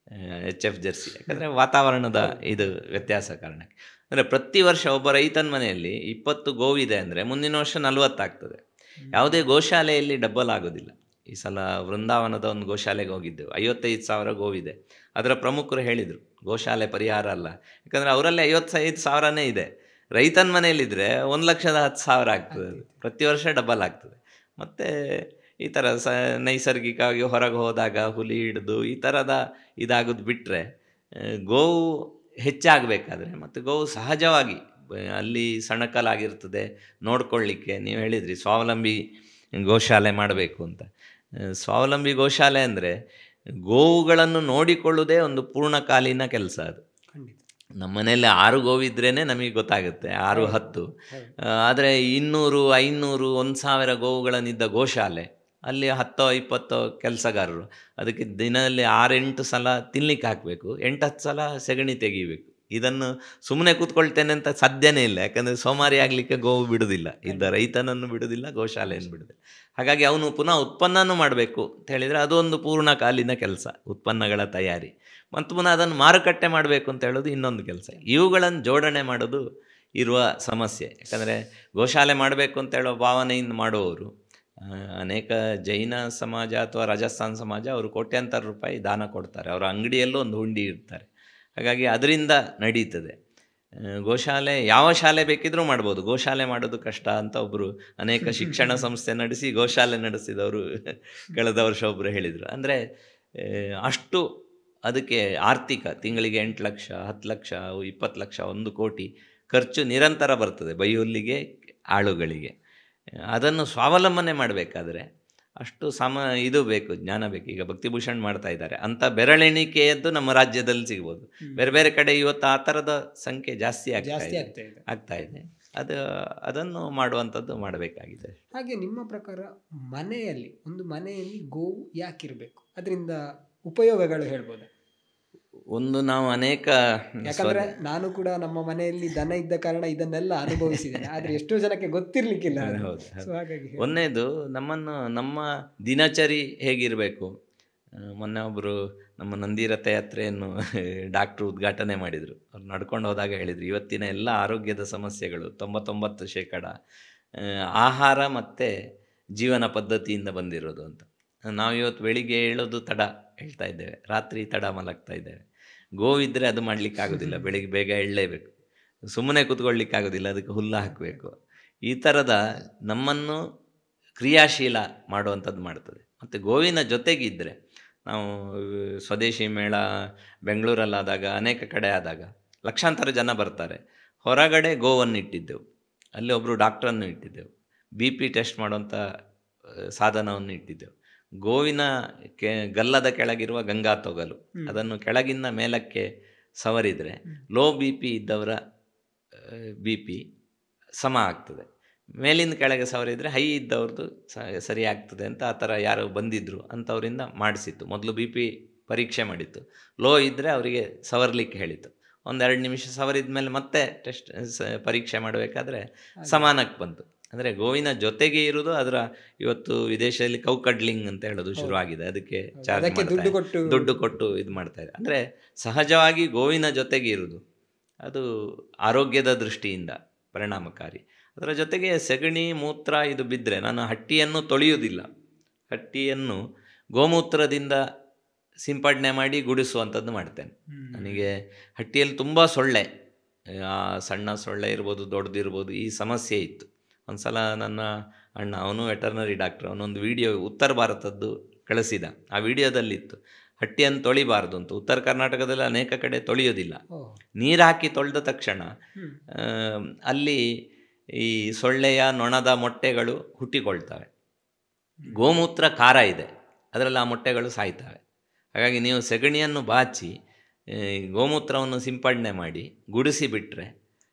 HF ಜರ್ಸಿ. ಯಾಕಂದರೆ ವಾತಾವರಣದ ಇದು ವ್ಯತ್ಯಾಸ ಕಾರಣಕ್ಕೆ. ಅಂದರೆ ಪ್ರತಿ ವರ್ಷ ಒಬ್ಬ ರೈತನ ಮನೆಯಲ್ಲಿ 20 ಗೋವಿದೆ ಅಂದರೆ ಮುಂದಿನ ವರ್ಷ 40 ಆಗ್ತದೆ. ಯಾವುದೇ ಗೋಶಾಲೆಯಲ್ಲಿ ಡಬ್ಬಲ್ ಆಗೋದಿಲ್ಲ. ಈ ಸಲ ವೃಂದಾವನದ ಒಂದು ಗೋಶಾಲೆಗೆ ಹೋಗಿದ್ದೆವು. 55,000 ಗೋವಿದೆ. ಅದರ ಪ್ರಮುಖರು ಹೇಳಿದರು ಗೋಶಾಲೆ ಪರಿಹಾರ ಅಲ್ಲ, ಯಾಕಂದರೆ ಅವರಲ್ಲಿ 55,000ನೇ ಇದೆ. ರೈತನ ಮನೆಯಲ್ಲಿದ್ದರೆ 1,10,000 ಆಗ್ತದೆ. ಅದು ಪ್ರತಿ ವರ್ಷ ಡಬಲ್ ಆಗ್ತದೆ. ಮತ್ತು ಈ ಥರ ನೈಸರ್ಗಿಕವಾಗಿ ಹೊರಗೆ ಹೋದಾಗ ಹುಲಿ ಹಿಡಿದು ಈ ಥರದ ಇದಾಗೋದು ಬಿಟ್ಟರೆ ಗೋವು ಹೆಚ್ಚಾಗಬೇಕಾದ್ರೆ ಮತ್ತು ಗೋವು ಸಹಜವಾಗಿ ಅಲ್ಲಿ ಸಣಕಲಾಗಿರ್ತದೆ ನೋಡ್ಕೊಳ್ಳಿಕ್ಕೆ. ನೀವು ಹೇಳಿದ್ರಿ ಸ್ವಾವಲಂಬಿ ಗೋಶಾಲೆ ಮಾಡಬೇಕು ಅಂತ. ಸ್ವಾವಲಂಬಿ ಗೋಶಾಲೆ ಅಂದರೆ ಗೋವುಗಳನ್ನು ನೋಡಿಕೊಳ್ಳುವುದೇ ಒಂದು ಪೂರ್ಣಕಾಲೀನ ಕೆಲಸ. ಅದು ನಮ್ಮ ಮನೆಯಲ್ಲಿ 6 ಗೋವಿದ್ರೇ ನಮಗೆ ಗೊತ್ತಾಗುತ್ತೆ, 6-10. ಆದರೆ 200, 500, 1,000 ಗೋವುಗಳನ್ನಿದ್ದ ಗೋಶಾಲೆ ಅಲ್ಲಿ 10-20 ಕೆಲಸಗಾರರು. ಅದಕ್ಕೆ ದಿನದಲ್ಲಿ 6-8 ಸಲ ತಿನ್ಲಿಕ್ಕೆ ಹಾಕಬೇಕು, 8-10 ಸಲ ಸೆಗಣಿ ತೆಗಿಬೇಕು. ಇದನ್ನು ಸುಮ್ಮನೆ ಕೂತ್ಕೊಳ್ತೇನೆ ಅಂತ ಸಾಧ್ಯನೇ ಇಲ್ಲ. ಯಾಕಂದರೆ ಸೋಮಾರಿ ಆಗಲಿಕ್ಕೆ ಗೋವು ಬಿಡೋದಿಲ್ಲ, ಇದ್ದ ರೈತನನ್ನು ಬಿಡೋದಿಲ್ಲ, ಗೋಶಾಲೆಯನ್ನು ಬಿಡೋದಿಲ್ಲ. ಹಾಗಾಗಿ ಅವನು ಪುನಃ ಉತ್ಪನ್ನನೂ ಮಾಡಬೇಕು ಅಂತ ಹೇಳಿದರೆ ಅದೊಂದು ಪೂರ್ಣಕಾಲೀನ ಕೆಲಸ, ಉತ್ಪನ್ನಗಳ ತಯಾರಿ. ಮತ್ತು ಪುನಃ ಅದನ್ನು ಮಾರುಕಟ್ಟೆ ಮಾಡಬೇಕು ಅಂತ ಹೇಳೋದು ಇನ್ನೊಂದು ಕೆಲಸ. ಇವುಗಳನ್ನು ಜೋಡಣೆ ಮಾಡೋದು ಇರುವ ಸಮಸ್ಯೆ. ಯಾಕಂದರೆ ಗೋಶಾಲೆ ಮಾಡಬೇಕು ಅಂತ ಹೇಳೋ ಭಾವನೆಯಿಂದ ಮಾಡುವವರು ಅನೇಕ ಜೈನ ಸಮಾಜ ಅಥವಾ ರಾಜಸ್ಥಾನ ಸಮಾಜ ಅವರು ಕೋಟ್ಯಾಂತರ ರೂಪಾಯಿ ದಾನ ಕೊಡ್ತಾರೆ. ಅವರ ಅಂಗಡಿಯಲ್ಲೂ ಒಂದು ಹುಂಡಿ ಇರ್ತಾರೆ. ಹಾಗಾಗಿ ಅದರಿಂದ ನಡೀತದೆ. ಗೋಶಾಲೆ ಯಾವ ಶಾಲೆ ಬೇಕಿದ್ರೂ ಮಾಡ್ಬೋದು, ಗೋಶಾಲೆ ಮಾಡೋದು ಕಷ್ಟ ಅಂತ ಒಬ್ಬರು ಅನೇಕ ಶಿಕ್ಷಣ ಸಂಸ್ಥೆ ನಡೆಸಿ ಗೋಶಾಲೆ ನಡೆಸಿದವರು ಕಳೆದ ವರ್ಷ ಒಬ್ಬರು ಹೇಳಿದರು. ಅಂದರೆ ಅಷ್ಟು ಅದಕ್ಕೆ ಆರ್ಥಿಕ ತಿಂಗಳಿಗೆ 8 ಲಕ್ಷ, 10 ಲಕ್ಷ, 20 ಲಕ್ಷ, 1 ಕೋಟಿ ಖರ್ಚು ನಿರಂತರ ಬರ್ತದೆ ಬೈಹುಲ್ಲಿಗೆ, ಆಳುಗಳಿಗೆ. ಅದನ್ನು ಸ್ವಾವಲಂಬನೆ ಮಾಡಬೇಕಾದ್ರೆ ಅಷ್ಟು ಇದು ಬೇಕು, ಜ್ಞಾನ ಬೇಕು. ಈಗ ಭಕ್ತಿಭೂಷಣ್ ಮಾಡ್ತಾ ಇದ್ದಾರೆ ಅಂತ ಬೆರಳೆಣಿಕೆಯದ್ದು ನಮ್ಮ ರಾಜ್ಯದಲ್ಲಿ ಸಿಗ್ಬೋದು. ಬೇರೆ ಬೇರೆ ಕಡೆ ಇವತ್ತು ಆ ಥರದ ಸಂಖ್ಯೆ ಜಾಸ್ತಿ ಆಗ್ತಾ ಇದೆ. ಅದನ್ನು ಮಾಡುವಂಥದ್ದು ಮಾಡಬೇಕಾಗಿದೆ. ಹಾಗೆ ನಿಮ್ಮ ಪ್ರಕಾರ ಒಂದು ಮನೆಯಲ್ಲಿ ಗೋವು ಯಾಕಿರಬೇಕು, ಅದರಿಂದ ಉಪಯೋಗಗಳು ಹೇಳ್ಬೋದು? ಒಂದು ನಾವು ಅನೇಕ, ಯಾಕಂದ್ರೆ ನಾನು ಕೂಡ ನಮ್ಮ ಮನೆಯಲ್ಲಿ ದನ ಇದ್ದ ಕಾರಣ ಇದನ್ನೆಲ್ಲ ಅನುಭವಿಸಿದ್ದೇನೆ, ಆದ್ರೆ ಎಷ್ಟೋ ಜನಕ್ಕೆ ಗೊತ್ತಿರ್ಲಿಕ್ಕಿಲ್ಲ. ಒಂದನೇದು ನಮ್ಮ ದಿನಚರಿ ಹೇಗಿರಬೇಕು. ಮೊನ್ನೆ ಒಬ್ಬರು ನಮ್ಮ ನಂದಿ ರಥಯಾತ್ರೆಯನ್ನು ಡಾಕ್ಟ್ರು ಉದ್ಘಾಟನೆ ಮಾಡಿದರು. ಅವ್ರು ನಡ್ಕೊಂಡು ಹೋದಾಗ ಹೇಳಿದರು, ಇವತ್ತಿನ ಎಲ್ಲ ಆರೋಗ್ಯದ ಸಮಸ್ಯೆಗಳು 99% ಆಹಾರ ಮತ್ತು ಜೀವನ ಪದ್ಧತಿಯಿಂದ ಬಂದಿರೋದು ಅಂತ. ನಾವು ಇವತ್ತು ಬೆಳಿಗ್ಗೆ ಹೇಳೋದು ತಡ ಹೇಳ್ತಾ ಇದ್ದೇವೆ, ರಾತ್ರಿ ತಡ ಮಲಗ್ತಾ ಇದ್ದೇವೆ. ಗೋವಿದ್ದರೆ ಅದು ಮಾಡಲಿಕ್ಕಾಗೋದಿಲ್ಲ, ಬೆಳಿಗ್ಗೆ ಬೇಗ ಎಳ್ಳಲೇಬೇಕು, ಸುಮ್ಮನೆ ಕೂತ್ಕೊಳ್ಳಿಕ್ಕಾಗೋದಿಲ್ಲ, ಅದಕ್ಕೆ ಹುಲ್ಲು ಹಾಕಬೇಕು. ಈ ಥರದ ನಮ್ಮನ್ನು ಕ್ರಿಯಾಶೀಲ ಮಾಡುವಂಥದ್ದು ಮಾಡ್ತದೆ. ಮತ್ತು ಗೋವಿನ ಜೊತೆಗಿದ್ದರೆ ನಾವು ಸ್ವದೇಶಿ ಮೇಳ ಬೆಂಗಳೂರಲ್ಲಾದಾಗ, ಅನೇಕ ಕಡೆ ಆದಾಗ ಲಕ್ಷಾಂತರ ಜನ ಬರ್ತಾರೆ. ಹೊರಗಡೆ ಗೋವನ್ನು ಇಟ್ಟಿದ್ದೆವು, ಅಲ್ಲಿ ಒಬ್ಬರು ಡಾಕ್ಟ್ರನ್ನು ಇಟ್ಟಿದ್ದೆವು, BP ಟೆಸ್ಟ್ ಮಾಡುವಂಥ ಸಾಧನವನ್ನು ಇಟ್ಟಿದ್ದೆವು. ಗೋವಿನ ಗಲ್ಲದ ಕೆಳಗಿರುವ ಗಂಗಾ ತೊಗಲು ಅದನ್ನು ಕೆಳಗಿಂದ ಮೇಲಕ್ಕೆ ಸವರಿದರೆ ಲೋ BP ಇದ್ದವರ BP ಸಮ ಆಗ್ತದೆ, ಮೇಲಿಂದ ಕೆಳಗೆ ಸವರಿದರೆ ಹೈ ಇದ್ದವ್ರದ್ದು ಸರಿ ಆಗ್ತದೆ ಅಂತ. ಆ ಥರ ಯಾರು ಬಂದಿದ್ದರು ಅಂಥವರಿಂದ ಮಾಡಿಸಿತ್ತು. ಮೊದಲು BP ಪರೀಕ್ಷೆ ಮಾಡಿತ್ತು, ಲೋ ಇದ್ದರೆ ಅವರಿಗೆ ಸವರಲಿಕ್ಕೆ ಹೇಳಿತ್ತು. 1-2 ನಿಮಿಷ ಸವರಿದ ಮೇಲೆ ಮತ್ತೆ ಟೆಸ್ಟ್ ಪರೀಕ್ಷೆ ಮಾಡಬೇಕಾದ್ರೆ ಸಮಾನಕ್ಕೆ ಬಂತು. ಅಂದರೆ ಗೋವಿನ ಜೊತೆಗೆ ಇರೋದು ಅದರ ಇವತ್ತು ವಿದೇಶದಲ್ಲಿ ಕೌಕಡ್ಲಿಂಗ್ ಅಂತ ಹೇಳೋದು ಶುರುವಾಗಿದೆ. ಅದಕ್ಕೆ ದುಡ್ಡು ಕೊಟ್ಟು ಇದು ಮಾಡ್ತಾ ಇದೆ. ಅಂದರೆ ಸಹಜವಾಗಿ ಗೋವಿನ ಜೊತೆಗೆ ಇರೋದು ಅದು ಆರೋಗ್ಯದ ದೃಷ್ಟಿಯಿಂದ ಪರಿಣಾಮಕಾರಿ. ಅದರ ಜೊತೆಗೆ ಸೆಗಣಿ ಮೂತ್ರ ಇದು ಬಿದ್ದರೆ, ನಾನು ಹಟ್ಟಿಯನ್ನು ತೊಳೆಯುವುದಿಲ್ಲ, ಹಟ್ಟಿಯನ್ನು ಗೋಮೂತ್ರದಿಂದ ಸಿಂಪಡಣೆ ಮಾಡಿ ಗುಡಿಸುವಂಥದ್ದು ಮಾಡ್ತೇನೆ. ನನಗೆ ಹಟ್ಟಿಯಲ್ಲಿ ತುಂಬ ಸೊಳ್ಳೆ, ಸಣ್ಣ ಸೊಳ್ಳೆ ಇರ್ಬೋದು, ದೊಡ್ಡದಿರ್ಬೋದು, ಈ ಸಮಸ್ಯೆ ಇತ್ತು. ಒಂದು ಸಲ ನನ್ನ ಅಣ್ಣ, ಅವನು ವೆಟರ್ನರಿ ಡಾಕ್ಟ್ರ್, ಅವನೊಂದು ವಿಡಿಯೋ ಉತ್ತರ ಭಾರತದ್ದು ಕಳಿಸಿದ. ಆ ವಿಡಿಯೋದಲ್ಲಿತ್ತು ಹಟ್ಟಿಯನ್ನು ತೊಳಿಬಾರ್ದು ಅಂತ. ಉತ್ತರ ಕರ್ನಾಟಕದಲ್ಲಿ ಅನೇಕ ಕಡೆ ತೊಳೆಯೋದಿಲ್ಲ, ನೀರು ಹಾಕಿ ತೊಳೆದ ತಕ್ಷಣ ಅಲ್ಲಿ ಈ ಸೊಳ್ಳೆಯ ನೊಣದ ಮೊಟ್ಟೆಗಳು ಹುಟ್ಟಿಕೊಳ್ತವೆ. ಗೋಮೂತ್ರ ಖಾರ ಇದೆ, ಅದರಲ್ಲಿ ಆ ಮೊಟ್ಟೆಗಳು ಸಾಯ್ತವೆ. ಹಾಗಾಗಿ ನೀವು ಸೆಗಣಿಯನ್ನು ಬಾಚಿ ಗೋಮೂತ್ರವನ್ನು ಸಿಂಪಡಣೆ ಮಾಡಿ ಗುಡಿಸಿಬಿಟ್ರೆ,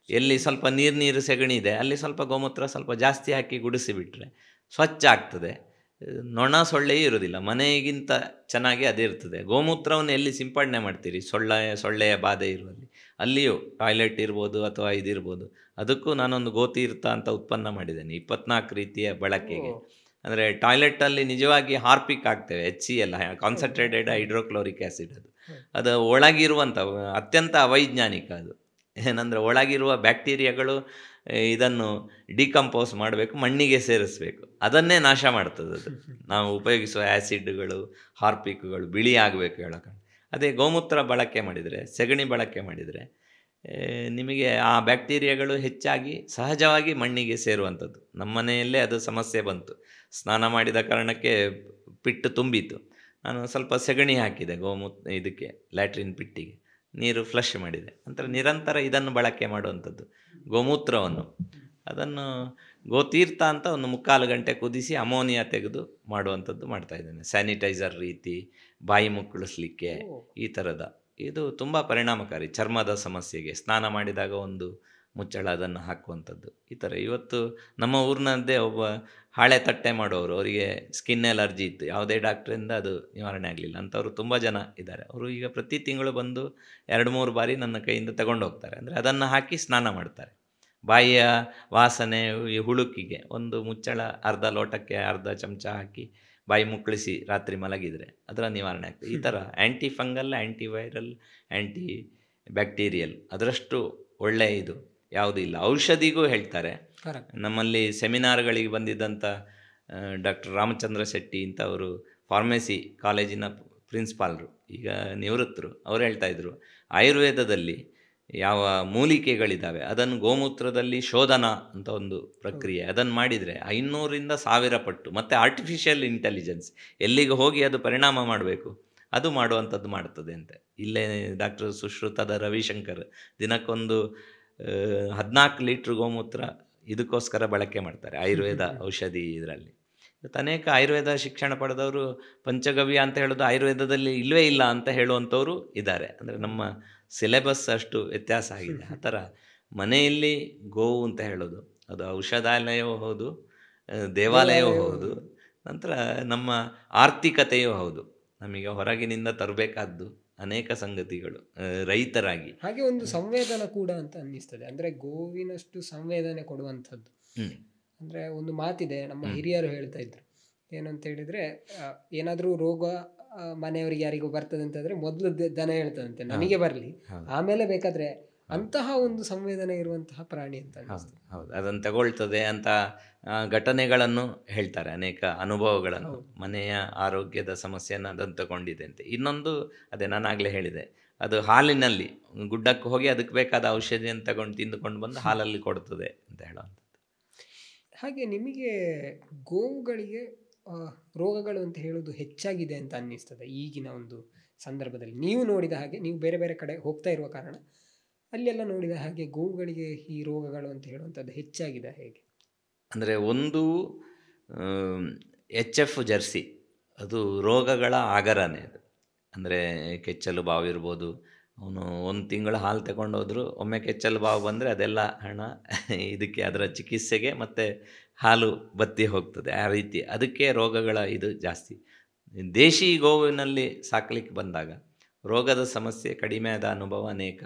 ಎಲ್ಲಿ ಸ್ವಲ್ಪ ನೀರು ಸೆಗಣಿ ಇದೆ ಅಲ್ಲಿ ಸ್ವಲ್ಪ ಗೋಮೂತ್ರ ಸ್ವಲ್ಪ ಜಾಸ್ತಿ ಹಾಕಿ ಗುಡಿಸಿಬಿಟ್ರೆ ಸ್ವಚ್ಛ ಆಗ್ತದೆ. ನೊಣ ಸೊಳ್ಳೆಯೂ ಇರೋದಿಲ್ಲ. ಮನೆಗಿಂತ ಚೆನ್ನಾಗಿ ಅದಿರ್ತದೆ. ಗೋಮೂತ್ರವನ್ನು ಎಲ್ಲಿ ಸಿಂಪಡಣೆ ಮಾಡ್ತೀರಿ ಸೊಳ್ಳೆಯ ಬಾಧೆ ಇರುವಲ್ಲಿ, ಅಲ್ಲಿಯೂ ಟಾಯ್ಲೆಟ್ ಇರ್ಬೋದು ಅಥವಾ ಇದಿರ್ಬೋದು. ಅದಕ್ಕೂ ನಾನೊಂದು ಗೋತೀರ್ಥ ಅಂತ ಉತ್ಪನ್ನ ಮಾಡಿದ್ದೇನೆ 24 ರೀತಿಯ ಬಳಕೆಗೆ. ಅಂದರೆ ಟಾಯ್ಲೆಟಲ್ಲಿ ನಿಜವಾಗಿ ಹಾರ್ಪಿಕ್ ಆಗ್ತೇವೆ, HCl ಕಾನ್ಸಂಟ್ರೇಟೆಡ್ ಹೈಡ್ರೋಕ್ಲೋರಿಕ್ ಆ್ಯಸಿಡ್. ಅದು ಒಳಗಿರುವಂಥ ಅತ್ಯಂತ ಅವೈಜ್ಞಾನಿಕ. ಅದು ಏನಂದರೆ ಒಳಗಿರುವ ಬ್ಯಾಕ್ಟೀರಿಯಾಗಳು ಇದನ್ನು ಡಿಕಂಪೋಸ್ ಮಾಡಬೇಕು, ಮಣ್ಣಿಗೆ ಸೇರಿಸಬೇಕು, ಅದನ್ನೇ ನಾಶ ಮಾಡ್ತದೆ ಅದು. ನಾವು ಉಪಯೋಗಿಸುವ ಆ್ಯಸಿಡ್ಗಳು, ಹಾರ್ಪಿಕ್ಗಳು ಬಿಳಿ ಆಗಬೇಕು ಹೇಳೋಕೆ. ಅದೇ ಗೋಮೂತ್ರ ಬಳಕೆ ಮಾಡಿದರೆ, ಸೆಗಣಿ ಬಳಕೆ ಮಾಡಿದರೆ ನಿಮಗೆ ಆ ಬ್ಯಾಕ್ಟೀರಿಯಾಗಳು ಹೆಚ್ಚಾಗಿ ಸಹಜವಾಗಿ ಮಣ್ಣಿಗೆ ಸೇರುವಂಥದ್ದು. ನಮ್ಮ ಮನೆಯಲ್ಲೇ ಅದು ಸಮಸ್ಯೆ ಬಂತು. ಸ್ನಾನ ಮಾಡಿದ ಕಾರಣಕ್ಕೆ ಪಿಟ್ಟು ತುಂಬಿತು. ನಾನು ಸ್ವಲ್ಪ ಸೆಗಣಿ ಹಾಕಿದೆ ಇದಕ್ಕೆ ಲ್ಯಾಟ್ರಿನ್ ಪಿಟ್ಟಿಗೆ, ನೀರು ಫ್ಲಶ್ ಮಾಡಿದೆ. ನಂತರ ನಿರಂತರ ಇದನ್ನು ಬಳಕೆ ಮಾಡುವಂಥದ್ದು ಗೋಮೂತ್ರವನ್ನು. ಅದನ್ನು ಗೋತೀರ್ಥ ಅಂತ ಒಂದು 3/4 ಗಂಟೆ ಕುದಿಸಿ ಅಮೋನಿಯಾ ತೆಗೆದು ಮಾಡುವಂಥದ್ದು ಮಾಡ್ತಾಯಿದ್ದೇನೆ. ಸ್ಯಾನಿಟೈಸರ್ ರೀತಿ, ಬಾಯಿ ಮುಕ್ಕಳಿಸ್ಲಿಕ್ಕೆ, ಈ ಥರದ. ಇದು ತುಂಬ ಪರಿಣಾಮಕಾರಿ. ಚರ್ಮದ ಸಮಸ್ಯೆಗೆ ಸ್ನಾನ ಮಾಡಿದಾಗ ಒಂದು ಮುಚ್ಚಳ ಅದನ್ನು ಹಾಕುವಂಥದ್ದು. ಈ ಥರ ಇವತ್ತು ನಮ್ಮ ಊರಿನದ್ದೇ ಒಬ್ಬ ಹಾಳೆ ತಟ್ಟೆ ಮಾಡೋರು, ಅವರಿಗೆ ಸ್ಕಿನ್ ಎಲರ್ಜಿ ಇತ್ತು, ಯಾವುದೇ ಡಾಕ್ಟ್ರಿಂದ ಅದು ನಿವಾರಣೆ ಆಗಲಿಲ್ಲ. ಅಂಥವ್ರು ತುಂಬ ಜನ ಇದ್ದಾರೆ. ಅವರು ಈಗ ಪ್ರತಿ ತಿಂಗಳು ಬಂದು 2-3 ಬಾರಿ ನನ್ನ ಕೈಯಿಂದ ತಗೊಂಡು ಹೋಗ್ತಾರೆ. ಅಂದರೆ ಅದನ್ನು ಹಾಕಿ ಸ್ನಾನ ಮಾಡ್ತಾರೆ. ಬಾಯಿಯ ವಾಸನೆ, ಈ ಹುಳುಕಿಗೆ ಒಂದು ಮುಚ್ಚಳ ಅರ್ಧ ಲೋಟಕ್ಕೆ ಅರ್ಧ ಚಮಚ ಹಾಕಿ ಬಾಯಿ ಮುಕ್ಕಳಿಸಿ ರಾತ್ರಿ ಮಲಗಿದರೆ ಅದರ ನಿವಾರಣೆ ಆಗ್ತದೆ. ಈ ಥರ ಆ್ಯಂಟಿ ಫಂಗಲ್, ಆ್ಯಂಟಿ ವೈರಲ್, ಆ್ಯಂಟಿ ಬ್ಯಾಕ್ಟೀರಿಯಲ್ ಅದರಷ್ಟು ಒಳ್ಳೆಯ ಇದು ಯಾವುದೂ ಇಲ್ಲ. ಔಷಧಿಗೂ ಹೇಳ್ತಾರೆ. ನಮ್ಮಲ್ಲಿ ಸೆಮಿನಾರ್ಗಳಿಗೆ ಬಂದಿದ್ದಂಥ ಡಾಕ್ಟರ್ ರಾಮಚಂದ್ರ ಶೆಟ್ಟಿ ಅಂತ ಅವರು ಫಾರ್ಮಸಿ ಕಾಲೇಜಿನ ಪ್ರಿನ್ಸಿಪಾಲ್ರು, ಈಗ ನಿವೃತ್ತರು. ಅವರು ಹೇಳ್ತಾಯಿದ್ರು, ಆಯುರ್ವೇದದಲ್ಲಿ ಯಾವ ಮೂಲಿಕೆಗಳಿದ್ದಾವೆ ಅದನ್ನು ಗೋಮೂತ್ರದಲ್ಲಿ ಶೋಧನ ಅಂತ ಒಂದು ಪ್ರಕ್ರಿಯೆ, ಅದನ್ನು ಮಾಡಿದರೆ 500ರಿಂದ 1000 ಪಟ್ಟು, ಮತ್ತು ಆರ್ಟಿಫಿಷಿಯಲ್ ಇಂಟೆಲಿಜೆನ್ಸ್ ಎಲ್ಲಿಗೆ ಹೋಗಿ ಅದು ಪರಿಣಾಮ ಮಾಡಬೇಕು ಅದು ಮಾಡುವಂಥದ್ದು ಮಾಡ್ತದೆ ಅಂತ. ಇಲ್ಲೇ ಡಾಕ್ಟರ್ ಸುಶ್ರುತದ ರವಿಶಂಕರ್ ದಿನಕ್ಕೊಂದು 14 ಲೀಟ್ರ್ ಗೋಮೂತ್ರ ಇದಕ್ಕೋಸ್ಕರ ಬಳಕೆ ಮಾಡ್ತಾರೆ ಆಯುರ್ವೇದ ಔಷಧಿ ಇದರಲ್ಲಿ. ಅನೇಕ ಆಯುರ್ವೇದ ಶಿಕ್ಷಣ ಪಡೆದವರು ಪಂಚಗವ್ಯ ಅಂತ ಹೇಳೋದು ಆಯುರ್ವೇದದಲ್ಲಿ ಇಲ್ಲವೇ ಇಲ್ಲ ಅಂತ ಹೇಳುವಂಥವ್ರು ಇದ್ದಾರೆ. ಅಂದರೆ ನಮ್ಮ ಸಿಲೆಬಸ್ ಅಷ್ಟು ವ್ಯತ್ಯಾಸ ಆಗಿದೆ. ಆ ಥರ ಮನೆಯಲ್ಲಿ ಗೋವು ಅಂತ ಹೇಳೋದು ಅದು ಔಷಧಾಲಯವೂ ಹೌದು, ದೇವಾಲಯವೂ ಹೌದು, ನಂತರ ನಮ್ಮ ಆರ್ಥಿಕತೆಯೂ ಹೌದು. ನಮಗೆ ಹೊರಗಿನಿಂದ ತರಬೇಕಾದ್ದು ಅನೇಕ ಸಂಗತಿಗಳು ರೈತರಾಗಿ. ಹಾಗೆ ಒಂದು ಸಂವೇದನೆ ಕೂಡ ಅಂತ ಅನ್ನಿಸ್ತದೆ. ಅಂದರೆ ಗೋವಿನಷ್ಟು ಸಂವೇದನೆ ಕೊಡುವಂಥದ್ದು. ಅಂದರೆ ಒಂದು ಮಾತಿದೆ, ನಮ್ಮ ಹಿರಿಯರು ಹೇಳ್ತಾ ಇದ್ರು, ಏನಂತ ಹೇಳಿದರೆ, ಏನಾದರೂ ರೋಗ ಮನೆಯವರಿಗೆ ಯಾರಿಗೂ ಬರ್ತದೆ ಅಂತಂದರೆ ಮೊದಲು ದನ ಹೇಳ್ತದಂತೆ ನನಗೆ ಬರಲಿ, ಆಮೇಲೆ ಬೇಕಾದರೆ. ಅಂತಹ ಒಂದು ಸಂವೇದನೆ ಇರುವಂತಹ ಪ್ರಾಣಿ ಅಂತ. ಹೌದು, ಅದನ್ನು ತಗೊಳ್ತದೆ ಅಂತ ಘಟನೆಗಳನ್ನು ಹೇಳ್ತಾರೆ, ಅನೇಕ ಅನುಭವಗಳನ್ನು. ಮನೆಯ ಆರೋಗ್ಯದ ಸಮಸ್ಯೆಯನ್ನು ಅದನ್ನು ತಗೊಂಡಿದೆ ಅಂತ. ಇನ್ನೊಂದು ಅದೇ ನಾನಾಗಲೇ ಹೇಳಿದೆ, ಅದು ಹಾಲಿನಲ್ಲಿ ಗುಡ್ಡಕ್ಕೆ ಹೋಗಿ ಅದಕ್ಕೆ ಬೇಕಾದ ಔಷಧಿಯನ್ನು ತಗೊಂಡು ತಿಂದುಕೊಂಡು ಬಂದು ಹಾಲಲ್ಲಿ ಕೊಡ್ತದೆ ಅಂತ ಹೇಳುವಂಥದ್ದು. ಹಾಗೆ ನಿಮಗೆ ಗೋವುಗಳಿಗೆ ರೋಗಗಳು ಅಂತ ಹೇಳೋದು ಹೆಚ್ಚಾಗಿದೆ ಅಂತ ಅನ್ನಿಸ್ತದೆ ಈಗಿನ ಒಂದು ಸಂದರ್ಭದಲ್ಲಿ? ನೀವು ನೋಡಿದ ಹಾಗೆ, ನೀವು ಬೇರೆ ಬೇರೆ ಕಡೆ ಹೋಗ್ತಾ ಇರುವ ಕಾರಣ ಅಲ್ಲೆಲ್ಲ ನೋಡಿದ ಹಾಗೆ ಗೋವುಗಳಿಗೆ ಈ ರೋಗಗಳು ಅಂತ ಹೇಳುವಂಥದ್ದು ಹೆಚ್ಚಾಗಿದೆ ಹೇಗೆ? ಅಂದರೆ ಒಂದು HF ಜರ್ಸಿ ಅದು ರೋಗಗಳ ಆಗರನೇ ಅದು. ಅಂದರೆ ಕೆಚ್ಚಲು ಬಾವು ಇರ್ಬೋದು, ಅವನು 1 ತಿಂಗಳು ಹಾಲು ತಗೊಂಡೋದ್ರು, ಒಮ್ಮೆ ಕೆಚ್ಚಲು ಬಾವು ಬಂದರೆ ಅದೆಲ್ಲ ಹಣ ಇದಕ್ಕೆ, ಅದರ ಚಿಕಿತ್ಸೆಗೆ ಮತ್ತು ಹಾಲು ಬತ್ತಿ ಹೋಗ್ತದೆ. ಆ ರೀತಿ ಅದಕ್ಕೆ ರೋಗಗಳ ಇದು ಜಾಸ್ತಿ. ದೇಶಿ ಗೋವಿನಲ್ಲಿ ಸಾಕಲಿಕ್ಕೆ ಬಂದಾಗ ರೋಗದ ಸಮಸ್ಯೆ ಕಡಿಮೆ ಆದ ಅನುಭವ ಅನೇಕ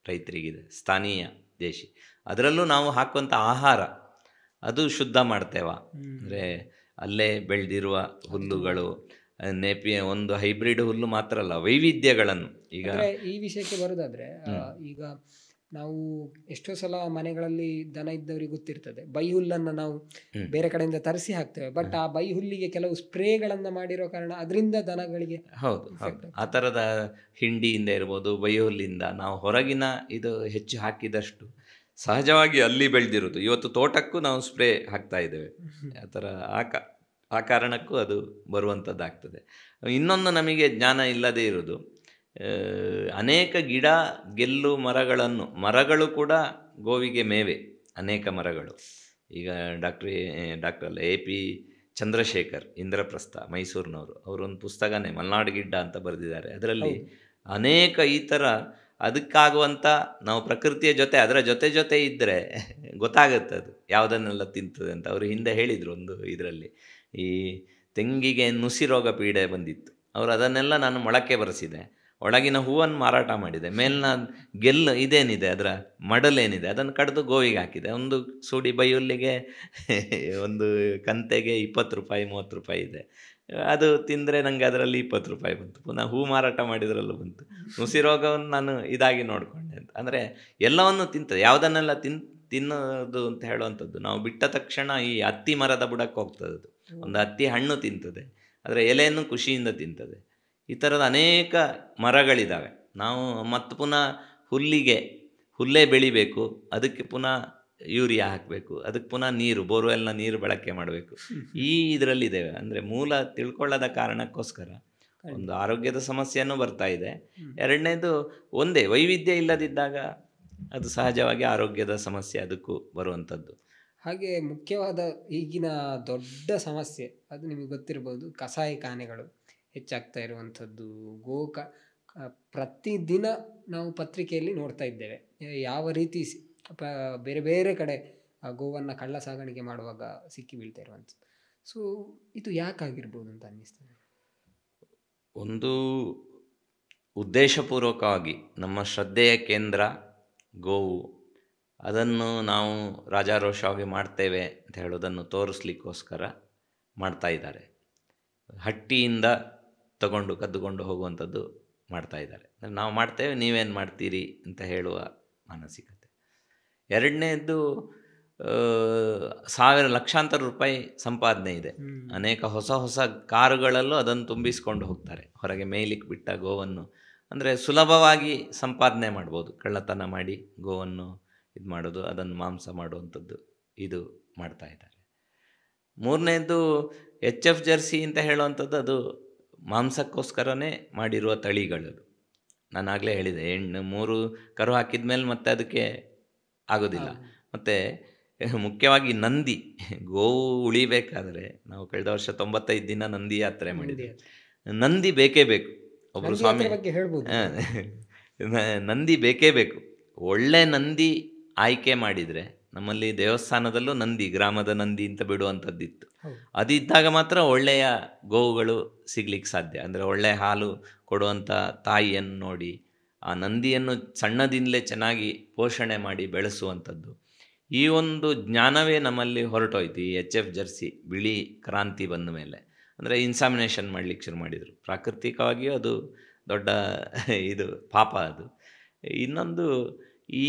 ರೈತರಿಗಿದೆ. ಸ್ಥಾನೀಯ ದೇಶಿ, ಅದರಲ್ಲೂ ನಾವು ಹಾಕುವಂಥ ಆಹಾರ ಅದು ಶುದ್ಧ ಮಾಡ್ತೇವ. ಅಂದರೆ ಅಲ್ಲೇ ಬೆಳೆದಿರುವ ಹುಲ್ಲುಗಳು, ನೇಪಿಯ ಒಂದು ಹೈಬ್ರಿಡ್ ಹುಲ್ಲು ಮಾತ್ರ ಅಲ್ಲ, ವೈವಿಧ್ಯಗಳನ್ನು. ಈಗ ಈ ವಿಷಯಕ್ಕೆ ಬರೋದಾದ್ರೆ, ಈಗ ನಾವು ಎಷ್ಟೋ ಸಲ ಮನೆಗಳಲ್ಲಿ ದನ ಇದ್ದವರಿಗೆ ಗೊತ್ತಿರ್ತದೆ, ಬೈ ಹುಲ್ಲನ್ನು ನಾವು ಬೇರೆ ಕಡೆಯಿಂದ ತರಿಸಿ ಹಾಕ್ತೇವೆ. ಬಟ್ ಆ ಬೈ ಹುಲ್ಲಿಗೆ ಕೆಲವು ಸ್ಪ್ರೇಗಳನ್ನು ಮಾಡಿರೋ ಕಾರಣ ಅದರಿಂದ ದನಗಳಿಗೆ ಹೌದು ಆ ಥರದ ಹಿಂಡಿಯಿಂದ ಇರ್ಬೋದು, ಬೈ ಹುಲ್ಲಿಂದ ನಾವು ಹೊರಗಿನ ಇದು ಹೆಚ್ಚು ಹಾಕಿದಷ್ಟು ಸಹಜವಾಗಿ ಅಲ್ಲಿ ಬೆಳೆದಿರೋದು ಇವತ್ತು ತೋಟಕ್ಕೂ ನಾವು ಸ್ಪ್ರೇ ಹಾಕ್ತಾ ಇದ್ದೇವೆ. ಆ ಥರ ಆ ಕಾರಣಕ್ಕೂ ಅದು ಬರುವಂಥದ್ದಾಗ್ತದೆ. ಇನ್ನೊಂದು ನಮಗೆ ಜ್ಞಾನ ಇಲ್ಲದೇ ಇರೋದು, ಅನೇಕ ಗಿಡ ಗೆಲ್ಲು ಮರಗಳು ಕೂಡ ಗೋವಿಗೆ ಮೇವೆ. ಅನೇಕ ಮರಗಳು ಈಗ ಡಾಕ್ಟರ್ AP ಚಂದ್ರಶೇಖರ್ ಇಂದ್ರಪ್ರಸ್ಥ ಮೈಸೂರಿನವರು, ಅವರೊಂದು ಪುಸ್ತಕನೇ ಮಲ್ನಾಡು ಗಿಡ್ಡ ಅಂತ ಬರೆದಿದ್ದಾರೆ. ಅದರಲ್ಲಿ ಅನೇಕ ಈ ಥರ ಅದಕ್ಕಾಗುವಂಥ ನಾವು ಪ್ರಕೃತಿಯ ಜೊತೆ ಅದರ ಜೊತೆ ಇದ್ದರೆ ಗೊತ್ತಾಗುತ್ತೆ ಅದು ಯಾವುದನ್ನೆಲ್ಲ ತಿಂತದೆ ಅಂತ. ಅವರು ಹಿಂದೆ ಹೇಳಿದರು ಒಂದು ಇದರಲ್ಲಿ, ಈ ತೆಂಗಿಗೆ ನುಸಿ ರೋಗ ಪೀಡೆ ಬಂದಿತ್ತು. ಅವರು ಅದನ್ನೆಲ್ಲ ನಾನು ಮೊಳಕೆ ಬರೆಸಿದೆ, ಒಳಗಿನ ಹೂವನ್ನು ಮಾರಾಟ ಮಾಡಿದೆ, ಮೇಲಿನ ಗೆಲ್ಲು ಇದೇನಿದೆ ಅದರ ಮಡಲೇನಿದೆ ಅದನ್ನು ಕಡಿದು ಗೋವಿಗೆ ಹಾಕಿದೆ. ಒಂದು ಸೂಡಿ ಬೈಯುಲ್ಲಿಗೆ ಒಂದು ಕಂತೆಗೆ 20 ರೂಪಾಯಿ 30 ರೂಪಾಯಿ ಇದೆ. ಅದು ತಿಂದರೆ ನನಗೆ ಅದರಲ್ಲಿ 20 ರೂಪಾಯಿ ಬಂತು. ಪುನಃ ಹೂ ಮಾರಾಟ ಮಾಡಿದ್ರಲ್ಲೂ ಬಂತು. ನುಸಿ ರೋಗವನ್ನು ನಾನು ಇದಾಗಿ ನೋಡಿಕೊಂಡೆ ಅಂತ. ಅಂದರೆ ಎಲ್ಲವನ್ನು ತಿಂತದೆ, ಯಾವುದನ್ನೆಲ್ಲ ತಿನ್ನೋದು ಅಂತ ಹೇಳುವಂಥದ್ದು. ನಾವು ಬಿಟ್ಟ ತಕ್ಷಣ ಈ ಹತ್ತಿ ಮರದ ಬುಡಕ್ಕೆ ಹೋಗ್ತದೆ. ಅದು ಒಂದು ಹತ್ತಿ ಹಣ್ಣು ತಿಂತದೆ, ಅದರ ಎಲೆಯನ್ನು ಖುಷಿಯಿಂದ ತಿಂತದೆ. ಈ ಥರದ ಅನೇಕ ಮರಗಳಿದ್ದಾವೆ. ನಾವು ಮತ್ತು ಪುನಃ ಹುಲ್ಲೇ ಬೆಳಿಬೇಕು, ಅದಕ್ಕೆ ಪುನಃ ಯೂರಿಯಾ ಹಾಕಬೇಕು, ಅದಕ್ಕೆ ಪುನಃ ನೀರು, ಬೋರ್ವೆಲ್ನ ನೀರು ಬಳಕೆ ಮಾಡಬೇಕು. ಈ ಇದರಲ್ಲಿದ್ದೇವೆ. ಅಂದರೆ ಮೂಲ ತಿಳ್ಕೊಳ್ಳೋದ ಕಾರಣಕ್ಕೋಸ್ಕರ ಒಂದು ಆರೋಗ್ಯದ ಸಮಸ್ಯೆನೂ ಬರ್ತಾ ಇದೆ. ಎರಡನೇದು ಒಂದೇ ವೈವಿಧ್ಯ ಇಲ್ಲದಿದ್ದಾಗ ಅದು ಸಹಜವಾಗಿ ಆರೋಗ್ಯದ ಸಮಸ್ಯೆ ಅದಕ್ಕೂ ಬರುವಂಥದ್ದು. ಹಾಗೆ ಮುಖ್ಯವಾದ ಈಗಿನ ದೊಡ್ಡ ಸಮಸ್ಯೆ ಅದು ನಿಮಗೆ ಗೊತ್ತಿರ್ಬೋದು, ಕಸಾಯಿಖಾನೆಗಳು ಹೆಚ್ಚಾಗ್ತಾ ಇರುವಂಥದ್ದು. ಪ್ರತಿದಿನ ನಾವು ಪತ್ರಿಕೆಯಲ್ಲಿ ನೋಡ್ತಾ ಇದ್ದೇವೆ ಯಾವ ರೀತಿ ಬೇರೆ ಬೇರೆ ಕಡೆ ಗೋವನ್ನು ಕಳ್ಳ ಸಾಗಾಣಿಕೆ ಮಾಡುವಾಗ ಸಿಕ್ಕಿ ಬೀಳ್ತಾ ಇರುವಂಥದ್ದು. ಸೊ ಇದು ಯಾಕಾಗಿರ್ಬೋದು ಅಂತ ಅನ್ನಿಸ್ತದೆ? ಒಂದು ಉದ್ದೇಶಪೂರ್ವಕವಾಗಿ ನಮ್ಮ ಶ್ರದ್ಧೆಯ ಕೇಂದ್ರ ಗೋವು, ಅದನ್ನು ನಾವು ರಾಜಾರೋಷವಾಗಿ ಮಾಡ್ತೇವೆ ಅಂತ ಹೇಳೋದನ್ನು ತೋರಿಸ್ಲಿಕ್ಕೋಸ್ಕರ ಮಾಡ್ತಾ ಇದ್ದಾರೆ. ಹಟ್ಟಿಯಿಂದ ಕದ್ದುಕೊಂಡು ಹೋಗುವಂಥದ್ದು ಮಾಡ್ತಾ ಇದ್ದಾರೆ. ನಾವು ಮಾಡ್ತೇವೆ, ನೀವೇನು ಮಾಡ್ತೀರಿ ಅಂತ ಹೇಳುವ ಮಾನಸಿಕತೆ. ಎರಡನೇದು ಲಕ್ಷಾಂತರ ರೂಪಾಯಿ ಸಂಪಾದನೆ ಇದೆ. ಅನೇಕ ಹೊಸ ಕಾರುಗಳಲ್ಲೂ ಅದನ್ನು ತುಂಬಿಸ್ಕೊಂಡು ಹೋಗ್ತಾರೆ. ಹೊರಗೆ ಮೇಯ್ಲಿಕ್ಕೆ ಬಿಟ್ಟ ಗೋವನ್ನು ಅಂದರೆ ಸುಲಭವಾಗಿ ಸಂಪಾದನೆ ಮಾಡ್ಬೋದು. ಕಳ್ಳತನ ಮಾಡಿ ಗೋವನ್ನು ಇದು ಮಾಡೋದು, ಅದನ್ನು ಮಾಂಸ ಮಾಡುವಂಥದ್ದು, ಇದು ಮಾಡ್ತಾ ಇದ್ದಾರೆ. ಮೂರನೇದು HF ಜರ್ಸಿ ಅಂತ ಹೇಳುವಂಥದ್ದು, ಅದು ಮಾಂಸಕ್ಕೋಸ್ಕರನೇ ಮಾಡಿರುವ ತಳಿಗಳದು. ನಾನು ಆಗಲೇ ಹೇಳಿದೆ, 3 ಕರು ಹಾಕಿದ ಮೇಲೆ ಮತ್ತೆ ಅದಕ್ಕೆ ಆಗೋದಿಲ್ಲ. ಮತ್ತು ಮುಖ್ಯವಾಗಿ ನಂದಿ, ಗೋವು ಉಳಿಬೇಕಾದರೆ ನಾವು ಕಳೆದ ವರ್ಷ 95 ದಿನ ನಂದಿ ಯಾತ್ರೆ ಮಾಡಿದ್ವಿ. ನಂದಿ ಬೇಕೇ ಬೇಕು. ಒಬ್ಬರು ಸ್ವಾಮಿ ನಂದಿ ಬೇಕೇ ಬೇಕು. ಒಳ್ಳೆ ನಂದಿ ಆಯ್ಕೆ ಮಾಡಿದರೆ, ನಮ್ಮಲ್ಲಿ ದೇವಸ್ಥಾನದಲ್ಲೂ ನಂದಿ, ಗ್ರಾಮದ ನಂದಿ ಅಂತ ಬಿಡುವಂಥದ್ದಿತ್ತು. ಅದಿದ್ದಾಗ ಮಾತ್ರ ಒಳ್ಳೆಯ ಗೋವುಗಳು ಸಿಗ್ಲಿಕ್ಕೆ ಸಾಧ್ಯ. ಅಂದರೆ ಒಳ್ಳೆಯ ಹಾಲು ಕೊಡುವಂಥ ತಾಯಿಯನ್ನು ನೋಡಿ ಆ ನಂದಿಯನ್ನು ಸಣ್ಣದಿಂದಲೇ ಚೆನ್ನಾಗಿ ಪೋಷಣೆ ಮಾಡಿ ಬೆಳೆಸುವಂಥದ್ದು, ಈ ಒಂದು ಜ್ಞಾನವೇ ನಮ್ಮಲ್ಲಿ ಹೊರಟೋಯ್ತು. ಈ HF ಜರ್ಸಿ ಬಿಳಿ ಕ್ರಾಂತಿ ಬಂದ ಮೇಲೆ ಅಂದರೆ ಇನ್ಸಾಮಿನೇಷನ್ ಮಾಡಲಿಕ್ಕೆ ಶುರು ಮಾಡಿದರು. ಪ್ರಾಕೃತಿಕವಾಗಿಯೂ ಅದು ದೊಡ್ಡ ಇದು ಪಾಪ ಅದು. ಇನ್ನೊಂದು ಈ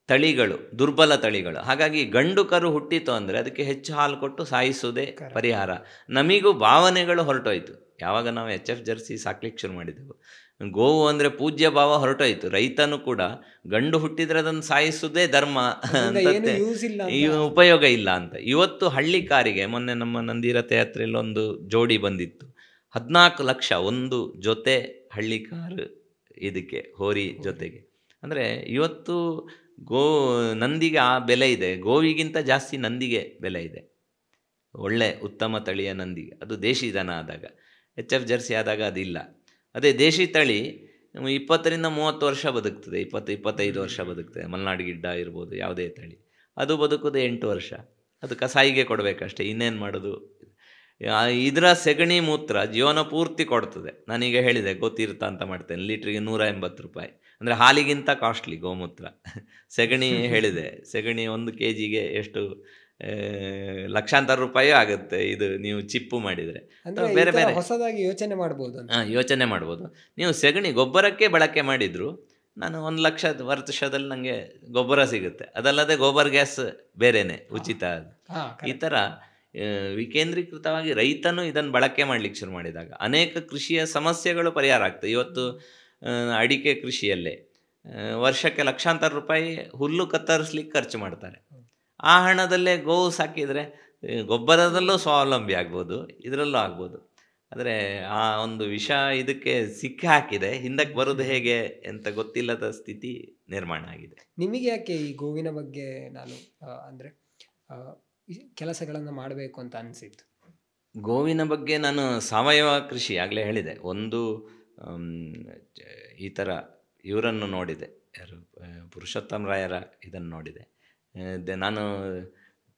ತಳಿಗಳು ದುರ್ಬಲ ತಳಿಗಳು. ಹಾಗಾಗಿ ಗಂಡು ಕರು ಹುಟ್ಟಿತು ಅಂದರೆ ಅದಕ್ಕೆ ಹೆಚ್ಚು ಹಾಲು ಕೊಟ್ಟು ಸಾಯಿಸೋದೇ ಪರಿಹಾರ. ನಮಗೂ ಭಾವನೆಗಳು ಹೊರಟೋಯ್ತು ಯಾವಾಗ ನಾವು HF ಜರ್ಸಿ ಸಾಕ್ಲಿಕ್ಕೆ ಶುರು ಮಾಡಿದೆವು. ಗೋವು ಅಂದರೆ ಪೂಜ್ಯ ಭಾವ ಹೊರಟೋಯ್ತು. ರೈತನೂ ಕೂಡ ಗಂಡು ಹುಟ್ಟಿದ್ರೆ ಅದನ್ನು ಸಾಯಿಸೋದೇ ಧರ್ಮ, ಉಪಯೋಗ ಇಲ್ಲ ಅಂತ. ಇವತ್ತು ಹಳ್ಳಿ ಕಾರಿಗೆ, ಮೊನ್ನೆ ನಮ್ಮ ನಂದಿರಥ ಯಾತ್ರೆಯಲ್ಲಿ ಒಂದು ಜೋಡಿ ಬಂದಿತ್ತು, 14 ಲಕ್ಷ ಒಂದು ಜೊತೆ ಹಳ್ಳಿ ಕಾರು, ಇದಕ್ಕೆ ಹೋರಿ ಜೊತೆಗೆ. ಅಂದರೆ ಇವತ್ತು ನಂದಿಗೆ ಆ ಬೆಲೆ ಇದೆ. ಗೋವಿಗಿಂತ ಜಾಸ್ತಿ ನಂದಿಗೆ ಬೆಲೆ ಇದೆ. ಒಳ್ಳೆ ಉತ್ತಮ ತಳಿಯ ನಂದಿಗೆ, ಅದು ದೇಶಿ ದನ ಆದಾಗ. HF ಜರ್ಸಿ ಆದಾಗ ಅದಿಲ್ಲ. ಅದೇ ದೇಶಿ ತಳಿ 20ರಿಂದ 30 ವರ್ಷ ಬದುಕ್ತದೆ, 20-25 ವರ್ಷ ಬದುಕ್ತದೆ. ಮಲೆನಾಡು ಗಿಡ್ಡ ಇರ್ಬೋದು, ಯಾವುದೇ ತಳಿ, ಅದು ಬದುಕೋದು 8 ವರ್ಷ. ಅದು ಕಸಾಯಿಗೆ ಕೊಡಬೇಕಷ್ಟೇ, ಇನ್ನೇನು ಮಾಡೋದು. ಇದರ ಸೆಗಣಿ ಮೂತ್ರ ಜೀವನ ಪೂರ್ತಿ ಕೊಡ್ತದೆ. ನಾನೀಗ ಹೇಳಿದೆ ಗೋತೀರ್ಥ ಅಂತ ಮಾಡ್ತೇನೆ, ಲೀಟ್ರಿಗೆ 180 ರೂಪಾಯಿ. ಅಂದರೆ ಹಾಲಿಗಿಂತ ಕಾಸ್ಟ್ಲಿ ಗೋಮೂತ್ರ. ಸೆಗಣಿ ಹೇಳಿದೆ, ಸೆಗಣಿ 1 kgಗೆ ಎಷ್ಟು ಲಕ್ಷಾಂತರ ರೂಪಾಯಿ ಆಗುತ್ತೆ. ಇದು ನೀವು ಚಿಪ್ಪು ಮಾಡಿದರೆ ಬೇರೆ ಬೇರೆ ಹೊಸದಾಗಿ ಯೋಚನೆ ಮಾಡ್ಬೋದು. ನೀವು ಸೆಗಣಿ ಗೊಬ್ಬರಕ್ಕೆ ಬಳಕೆ ಮಾಡಿದ್ರು, ನಾನು 1 ಲಕ್ಷ ವರ್ಷದಲ್ಲಿ ನನಗೆ ಗೊಬ್ಬರ ಸಿಗುತ್ತೆ. ಅದಲ್ಲದೆ ಗೋಬರ್ ಗ್ಯಾಸ್ ಬೇರೆನೆ ಉಚಿತ. ಈ ಥರ ವಿಕೇಂದ್ರೀಕೃತವಾಗಿ ರೈತನು ಇದನ್ನು ಬಳಕೆ ಮಾಡಲಿಕ್ಕೆ ಶುರು ಮಾಡಿದಾಗ ಅನೇಕ ಕೃಷಿಯ ಸಮಸ್ಯೆಗಳು ಪರಿಹಾರ ಆಗ್ತದೆ. ಇವತ್ತು ಅಡಿಕೆ ಕೃಷಿಯಲ್ಲೇ ವರ್ಷಕ್ಕೆ ಲಕ್ಷಾಂತರ ರೂಪಾಯಿ ಹುಲ್ಲು ಕತ್ತರಿಸ್ಲಿಕ್ಕೆ ಖರ್ಚು ಮಾಡ್ತಾರೆ. ಆ ಹಣದಲ್ಲೇ ಗೋವು ಸಾಕಿದರೆ ಗೊಬ್ಬರದಲ್ಲೂ ಸ್ವಾವಲಂಬಿ ಆಗ್ಬೋದು, ಇದರಲ್ಲೂ ಆಗ್ಬೋದು. ಆದರೆ ಆ ಒಂದು ವಿಷ ಇದಕ್ಕೆ ಸಿಕ್ಕಿ ಹಾಕಿದೆ, ಹಿಂದಕ್ಕೆ ಬರೋದು ಹೇಗೆ ಅಂತ ಗೊತ್ತಿಲ್ಲದ ಸ್ಥಿತಿ ನಿರ್ಮಾಣ ಆಗಿದೆ. ನಿಮಗೆ ಯಾಕೆ ಈ ಗೋವಿನ ಬಗ್ಗೆ ನಾನು ಅಂದರೆ ಕೆಲಸಗಳನ್ನು ಮಾಡಬೇಕು ಅಂತ ಅನಿಸಿತ್ತು? ಗೋವಿನ ಬಗ್ಗೆ ನಾನು ಸಾವಯವ ಕೃಷಿ ಆಗಲೇ ಹೇಳಿದೆ. ಒಂದು ಈ ಥರ ಇವರನ್ನು ನೋಡಿದೆ, ಯಾರು ಪುರುಷೋತ್ತಮ ರಾಯರ ಇದನ್ನು ನೋಡಿದೆ. ನಾನು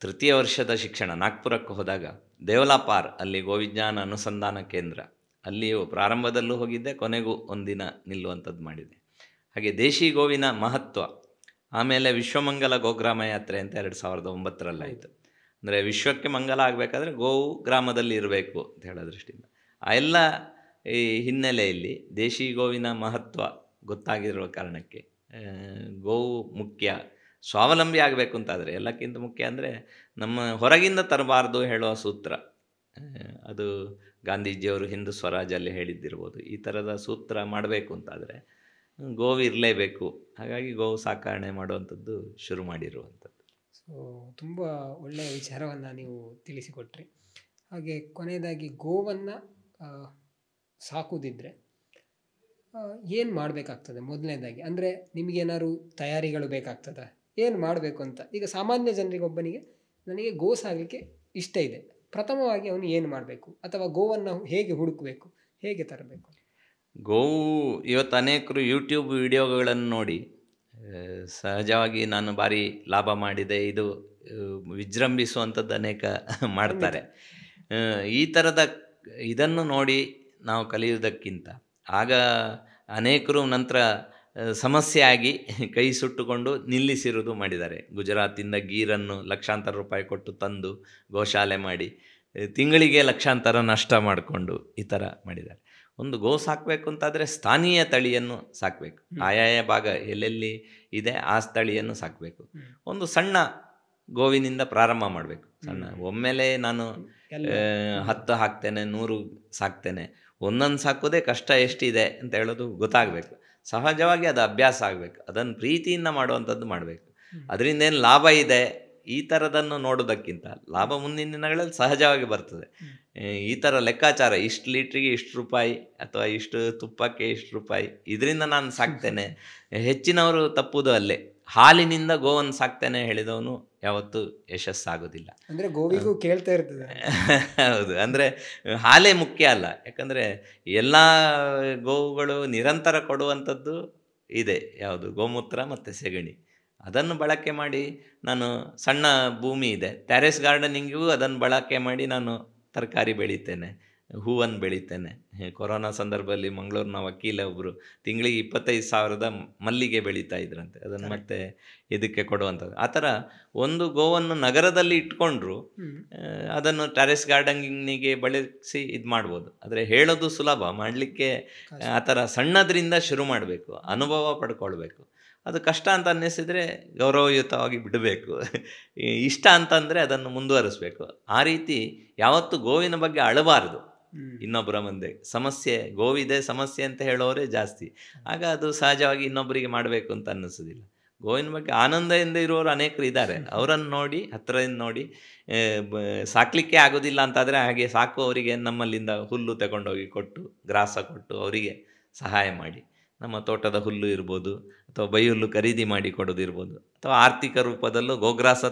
3ಯ ವರ್ಷದ ಶಿಕ್ಷಣ ನಾಗ್ಪುರಕ್ಕೆ ಹೋದಾಗ ದೇವಲಾಪಾರ್ ಅಲ್ಲಿ ಗೋವಿಜ್ಞಾನ ಅನುಸಂಧಾನ ಕೇಂದ್ರ, ಅಲ್ಲಿಯೂ ಪ್ರಾರಂಭದಲ್ಲೂ ಹೋಗಿದ್ದೆ, ಕೊನೆಗೂ ಒಂದಿನ ನಿಲ್ಲುವಂಥದ್ದು ಮಾಡಿದೆ. ಹಾಗೆ ದೇಶಿ ಗೋವಿನ ಮಹತ್ವ, ಆಮೇಲೆ ವಿಶ್ವಮಂಗಲ ಗೋಗ್ರಾಮ ಯಾತ್ರೆ ಅಂತ 2009 ಅಂದರೆ ವಿಶ್ವಕ್ಕೆ ಮಂಗಲ ಆಗಬೇಕಾದ್ರೆ ಗೋವು ಗ್ರಾಮದಲ್ಲಿ ಇರಬೇಕು ಅಂತ ಹೇಳೋ ದೃಷ್ಟಿಯಿಂದ ಆ ಎಲ್ಲ ಈ ಹಿನ್ನೆಲೆಯಲ್ಲಿ ದೇಶಿ ಗೋವಿನ ಮಹತ್ವ ಗೊತ್ತಾಗಿರೋ ಕಾರಣಕ್ಕೆ ಗೋವು ಮುಖ್ಯ. ಸ್ವಾವಲಂಬಿ ಆಗಬೇಕು ಅಂತಾದರೆ ಎಲ್ಲಕ್ಕಿಂತ ಮುಖ್ಯ ಅಂದರೆ ನಮ್ಮ ಹೊರಗಿಂದ ತರಬಾರ್ದು ಹೇಳುವ ಸೂತ್ರ, ಅದು ಗಾಂಧೀಜಿಯವರು ಹಿಂದೂ ಸ್ವರಾಜಲ್ಲಿ ಹೇಳಿದ್ದಿರ್ಬೋದು. ಈ ಥರದ ಸೂತ್ರ ಮಾಡಬೇಕು ಅಂತಾದರೆ ಗೋವು ಇರಲೇಬೇಕು. ಹಾಗಾಗಿ ಗೋವು ಸಾಕಣೆ ಮಾಡುವಂಥದ್ದು ಶುರು ಮಾಡಿರುವಂಥದ್ದು. ಸೊ ತುಂಬ ಒಳ್ಳೆಯ ವಿಚಾರವನ್ನು ನೀವು ತಿಳಿಸಿಕೊಟ್ರಿ. ಹಾಗೆ ಕೊನೆಯದಾಗಿ ಗೋವನ್ನು ಸಾಕುವುದಿದ್ರೆ ಏನು ಮಾಡಬೇಕಾಗ್ತದೆ ಮೊದಲನೇದಾಗಿ? ಅಂದರೆ ನಿಮಗೇನಾದ್ರು ತಯಾರಿಗಳು ಬೇಕಾಗ್ತದೆ, ಏನು ಮಾಡಬೇಕು ಅಂತ? ಈಗ ಸಾಮಾನ್ಯ ಜನರಿಗೊಬ್ಬನಿಗೆ ನನಗೆ ಗೋ ಸಾಗಲಿಕ್ಕೆ ಇಷ್ಟ ಇದೆ, ಪ್ರಥಮವಾಗಿ ಅವನು ಏನು ಮಾಡಬೇಕು, ಅಥವಾ ಗೋವನ್ನು ಹೇಗೆ ಹುಡುಕಬೇಕು, ಹೇಗೆ ತರಬೇಕು? ಗೋವು ಇವತ್ತು ಅನೇಕರು ಯೂಟ್ಯೂಬ್ ವಿಡಿಯೋಗಳನ್ನು ನೋಡಿ ಸಹಜವಾಗಿ ನಾನು ಭಾರಿ ಲಾಭ ಮಾಡಿದೆ, ಇದು ವಿಜೃಂಭಿಸುವಂಥದ್ದು ಅನೇಕ ಮಾಡ್ತಾರೆ. ಈ ಥರದ ಇದನ್ನು ನೋಡಿ ನಾವು ಕಲಿಯುವುದಕ್ಕಿಂತ ಆಗ ಅನೇಕರು ನಂತರ ಸಮಸ್ಯೆ ಆಗಿ ಕೈ ಸುಟ್ಟುಕೊಂಡು ನಿಲ್ಲಿಸಿರುವುದು ಮಾಡಿದ್ದಾರೆ. ಗುಜರಾತಿಂದ ಗೀರನ್ನು ಲಕ್ಷಾಂತರ ರೂಪಾಯಿ ಕೊಟ್ಟು ತಂದು ಗೋಶಾಲೆ ಮಾಡಿ ತಿಂಗಳಿಗೆ ಲಕ್ಷಾಂತರ ನಷ್ಟ ಮಾಡಿಕೊಂಡು ಈ ಥರ ಮಾಡಿದ್ದಾರೆ. ಒಂದು ಗೋ ಸಾಕಬೇಕು ಅಂತಾದರೆ ಸ್ಥಾನೀಯ ತಳಿಯನ್ನು ಸಾಕಬೇಕು. ಆಯಾಯ ಭಾಗ ಎಲ್ಲೆಲ್ಲಿ ಇದೆ ಆ ತಳಿಯನ್ನು ಸಾಕಬೇಕು. ಒಂದು ಸಣ್ಣ ಗೋವಿನಿಂದ ಪ್ರಾರಂಭ ಮಾಡಬೇಕು. ಸಣ್ಣ ಒಮ್ಮೆಲೆ ನಾನು 10 ಹಾಕ್ತೇನೆ 100 ಸಾಕ್ತೇನೆ, ಒಂದೊಂದು ಸಾಕೋದೇ ಕಷ್ಟ ಎಷ್ಟಿದೆ ಅಂತ ಹೇಳೋದು ಗೊತ್ತಾಗಬೇಕು. ಸಹಜವಾಗಿ ಅದು ಅಭ್ಯಾಸ ಆಗಬೇಕು. ಅದನ್ನು ಪ್ರೀತಿಯಿಂದ ಮಾಡುವಂಥದ್ದು ಮಾಡಬೇಕು. ಅದರಿಂದ ಏನು ಲಾಭ ಇದೆ ಈ ಥರದನ್ನು ನೋಡೋದಕ್ಕಿಂತ ಲಾಭ ಮುಂದಿನ ದಿನಗಳಲ್ಲಿ ಸಹಜವಾಗಿ ಬರ್ತದೆ. ಈ ಥರ ಲೆಕ್ಕಾಚಾರ, ಇಷ್ಟು ಲೀಟ್ರಿಗೆ ಇಷ್ಟು ರೂಪಾಯಿ ಅಥವಾ ಇಷ್ಟು ತುಪ್ಪಕ್ಕೆ ಇಷ್ಟು ರೂಪಾಯಿ, ಇದರಿಂದ ನಾನು ಸಾಕ್ತೇನೆ. ಹೆಚ್ಚಿನವರು ತಪ್ಪುವುದು ಅಲ್ಲೇ. ಹಾಲಿನಿಂದ ಗೋವನ್ನು ಸಾಕ್ತೇನೆ ಹೇಳಿದವನು ಯಾವತ್ತೂ ಯಶಸ್ಸಾಗೋದಿಲ್ಲ. ಅಂದರೆ ಗೋವಿಗೂ ಕೇಳ್ತಾ ಇರ್ತದೆ. ಹೌದು, ಅಂದರೆ ಹಾಲೇ ಮುಖ್ಯ ಅಲ್ಲ. ಯಾಕಂದರೆ ಎಲ್ಲ ಗೋವುಗಳು ನಿರಂತರ ಕೊಡುವಂಥದ್ದು ಇದೆ, ಯಾವುದು ಗೋಮೂತ್ರ ಮತ್ತು ಸೆಗಣಿ. ಅದನ್ನು ಬಳಕೆ ಮಾಡಿ ನಾನು ಸಣ್ಣ ಭೂಮಿ ಇದೆ, ಟೆರೆಸ್ ಗಾರ್ಡನಿಂಗಿಗೂ ಅದನ್ನು ಬಳಕೆ ಮಾಡಿ ನಾನು ತರಕಾರಿ ಬೆಳಿತೇನೆ, ಹೂವನ್ನು ಬೆಳಿತೇನೆ. ಕೊರೋನಾ ಸಂದರ್ಭದಲ್ಲಿ ಮಂಗಳೂರಿನ ವಕೀಲ ಒಬ್ಬರು ತಿಂಗಳಿಗೆ 25,000 ಮಲ್ಲಿಗೆ ಬೆಳೀತಾ ಇದ್ರಂತೆ. ಅದನ್ನು ಮತ್ತೆ ಇದಕ್ಕೆ ಕೊಡುವಂಥದ್ದು. ಆ ಥರ ಒಂದು ಗೋವನ್ನು ನಗರದಲ್ಲಿ ಇಟ್ಕೊಂಡ್ರು ಅದನ್ನು ಟೆರೆಸ್ ಗಾರ್ಡನಿಗೆ ಬಳಸಿ ಇದು ಮಾಡ್ಬೋದು. ಆದರೆ ಹೇಳೋದು ಸುಲಭ, ಮಾಡಲಿಕ್ಕೆ ಆ ಥರ ಸಣ್ಣದರಿಂದ ಶುರು ಮಾಡಬೇಕು, ಅನುಭವ ಪಡ್ಕೊಳ್ಬೇಕು. ಅದು ಕಷ್ಟ ಅಂತ ಅನ್ನಿಸಿದರೆ ಗೌರವಯುತವಾಗಿ ಬಿಡಬೇಕು. ಇಷ್ಟ ಅಂತಂದರೆ ಅದನ್ನು ಮುಂದುವರಿಸಬೇಕು. ಆ ರೀತಿ ಯಾವತ್ತೂ ಗೋವಿನ ಬಗ್ಗೆ ಅಳಬಾರದು. ಇನ್ನೊಬ್ಬರ ಮುಂದೆ ಸಮಸ್ಯೆ, ಗೋವಿದೆ ಸಮಸ್ಯೆ ಅಂತ ಹೇಳೋರೇ ಜಾಸ್ತಿ. ಆಗ ಅದು ಸಹಜವಾಗಿ ಇನ್ನೊಬ್ಬರಿಗೆ ಮಾಡಬೇಕು ಅಂತ ಅನ್ನಿಸೋದಿಲ್ಲ. ಗೋವಿನ ಬಗ್ಗೆ ಆನಂದದಿಂದ ಇರುವವರು ಅನೇಕರು ಇದ್ದಾರೆ. ಅವರನ್ನು ನೋಡಿ, ಹತ್ತಿರದಿಂದ ನೋಡಿ, ಸಾಕಲಿಕ್ಕೆ ಆಗೋದಿಲ್ಲ ಅಂತಾದರೆ ಹಾಗೆ ಸಾಕುವವರಿಗೆ ನಮ್ಮಲ್ಲಿಂದ ಹುಲ್ಲು ತಗೊಂಡೋಗಿ ಕೊಟ್ಟು, ಗ್ರಾಸ ಕೊಟ್ಟು ಅವರಿಗೆ ಸಹಾಯ ಮಾಡಿ, ನಮ್ಮ ತೋಟದ ಹುಲ್ಲು ಇರ್ಬೋದು ಅಥವಾ ಬೈ ಹುಲ್ಲು ಖರೀದಿ ಮಾಡಿ ಕೊಡೋದಿರ್ಬೋದು, ಅಥವಾ ಆರ್ಥಿಕ ರೂಪದಲ್ಲೂ ಗೋಗ್ರಾಸ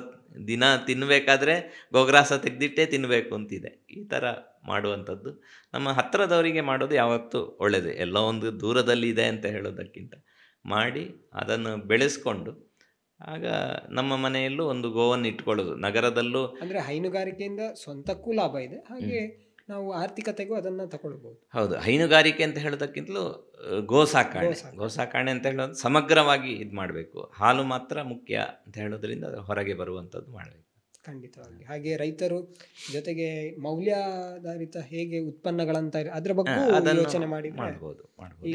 ದಿನ ತಿನ್ನಬೇಕಾದ್ರೆ ಗೋಗ್ರಾಸ ತೆಗೆದಿಟ್ಟೇ ತಿನ್ನಬೇಕು ಅಂತಿದೆ. ಈ ಥರ ಮಾಡುವಂಥದ್ದು ನಮ್ಮ ಹತ್ತಿರದವರಿಗೆ ಮಾಡೋದು ಯಾವತ್ತೂ ಒಳ್ಳೆಯದು. ಎಲ್ಲೋ ಒಂದು ದೂರದಲ್ಲಿ ಇದೆ ಅಂತ ಹೇಳೋದಕ್ಕಿಂತ ಮಾಡಿ ಅದನ್ನು ಬೆಳೆಸ್ಕೊಂಡು ಆಗ ನಮ್ಮ ಮನೆಯಲ್ಲೂ ಒಂದು ಗೋವನ್ನು ಇಟ್ಕೊಳ್ಳೋದು. ನಗರದಲ್ಲೂ ಅಂದರೆ ಹೈನುಗಾರಿಕೆಯಿಂದ ಸ್ವಂತಕ್ಕೂ ಲಾಭ ಇದೆ, ಹಾಗೆ ನಾವು ಆರ್ಥಿಕತೆಗೂ ಅದನ್ನು ತಗೊಳ್ಬೋದು. ಹೌದು, ಹೈನುಗಾರಿಕೆ ಅಂತ ಹೇಳೋದಕ್ಕಿಂತಲೂ ಗೋಸಾಕಣೆ ಅಂತ ಹೇಳೋದು ಸಮಗ್ರವಾಗಿ ಇದು ಮಾಡಬೇಕು. ಹಾಲು ಮಾತ್ರ ಮುಖ್ಯ ಅಂತ ಹೇಳೋದ್ರಿಂದ ಹೊರಗೆ ಬರುವಂಥದ್ದು ಮಾಡಬೇಕು. ಖಂಡಿತವಾಗಿ. ಹಾಗೆ ರೈತರು ಜೊತೆಗೆ ಮೌಲ್ಯಾಧಾರಿತ ಹೇಗೆ ಉತ್ಪನ್ನಗಳಂತ ಅದ್ರ ಬಗ್ಗೆ ಯೋಚನೆ ಮಾಡ್ಬೋದು.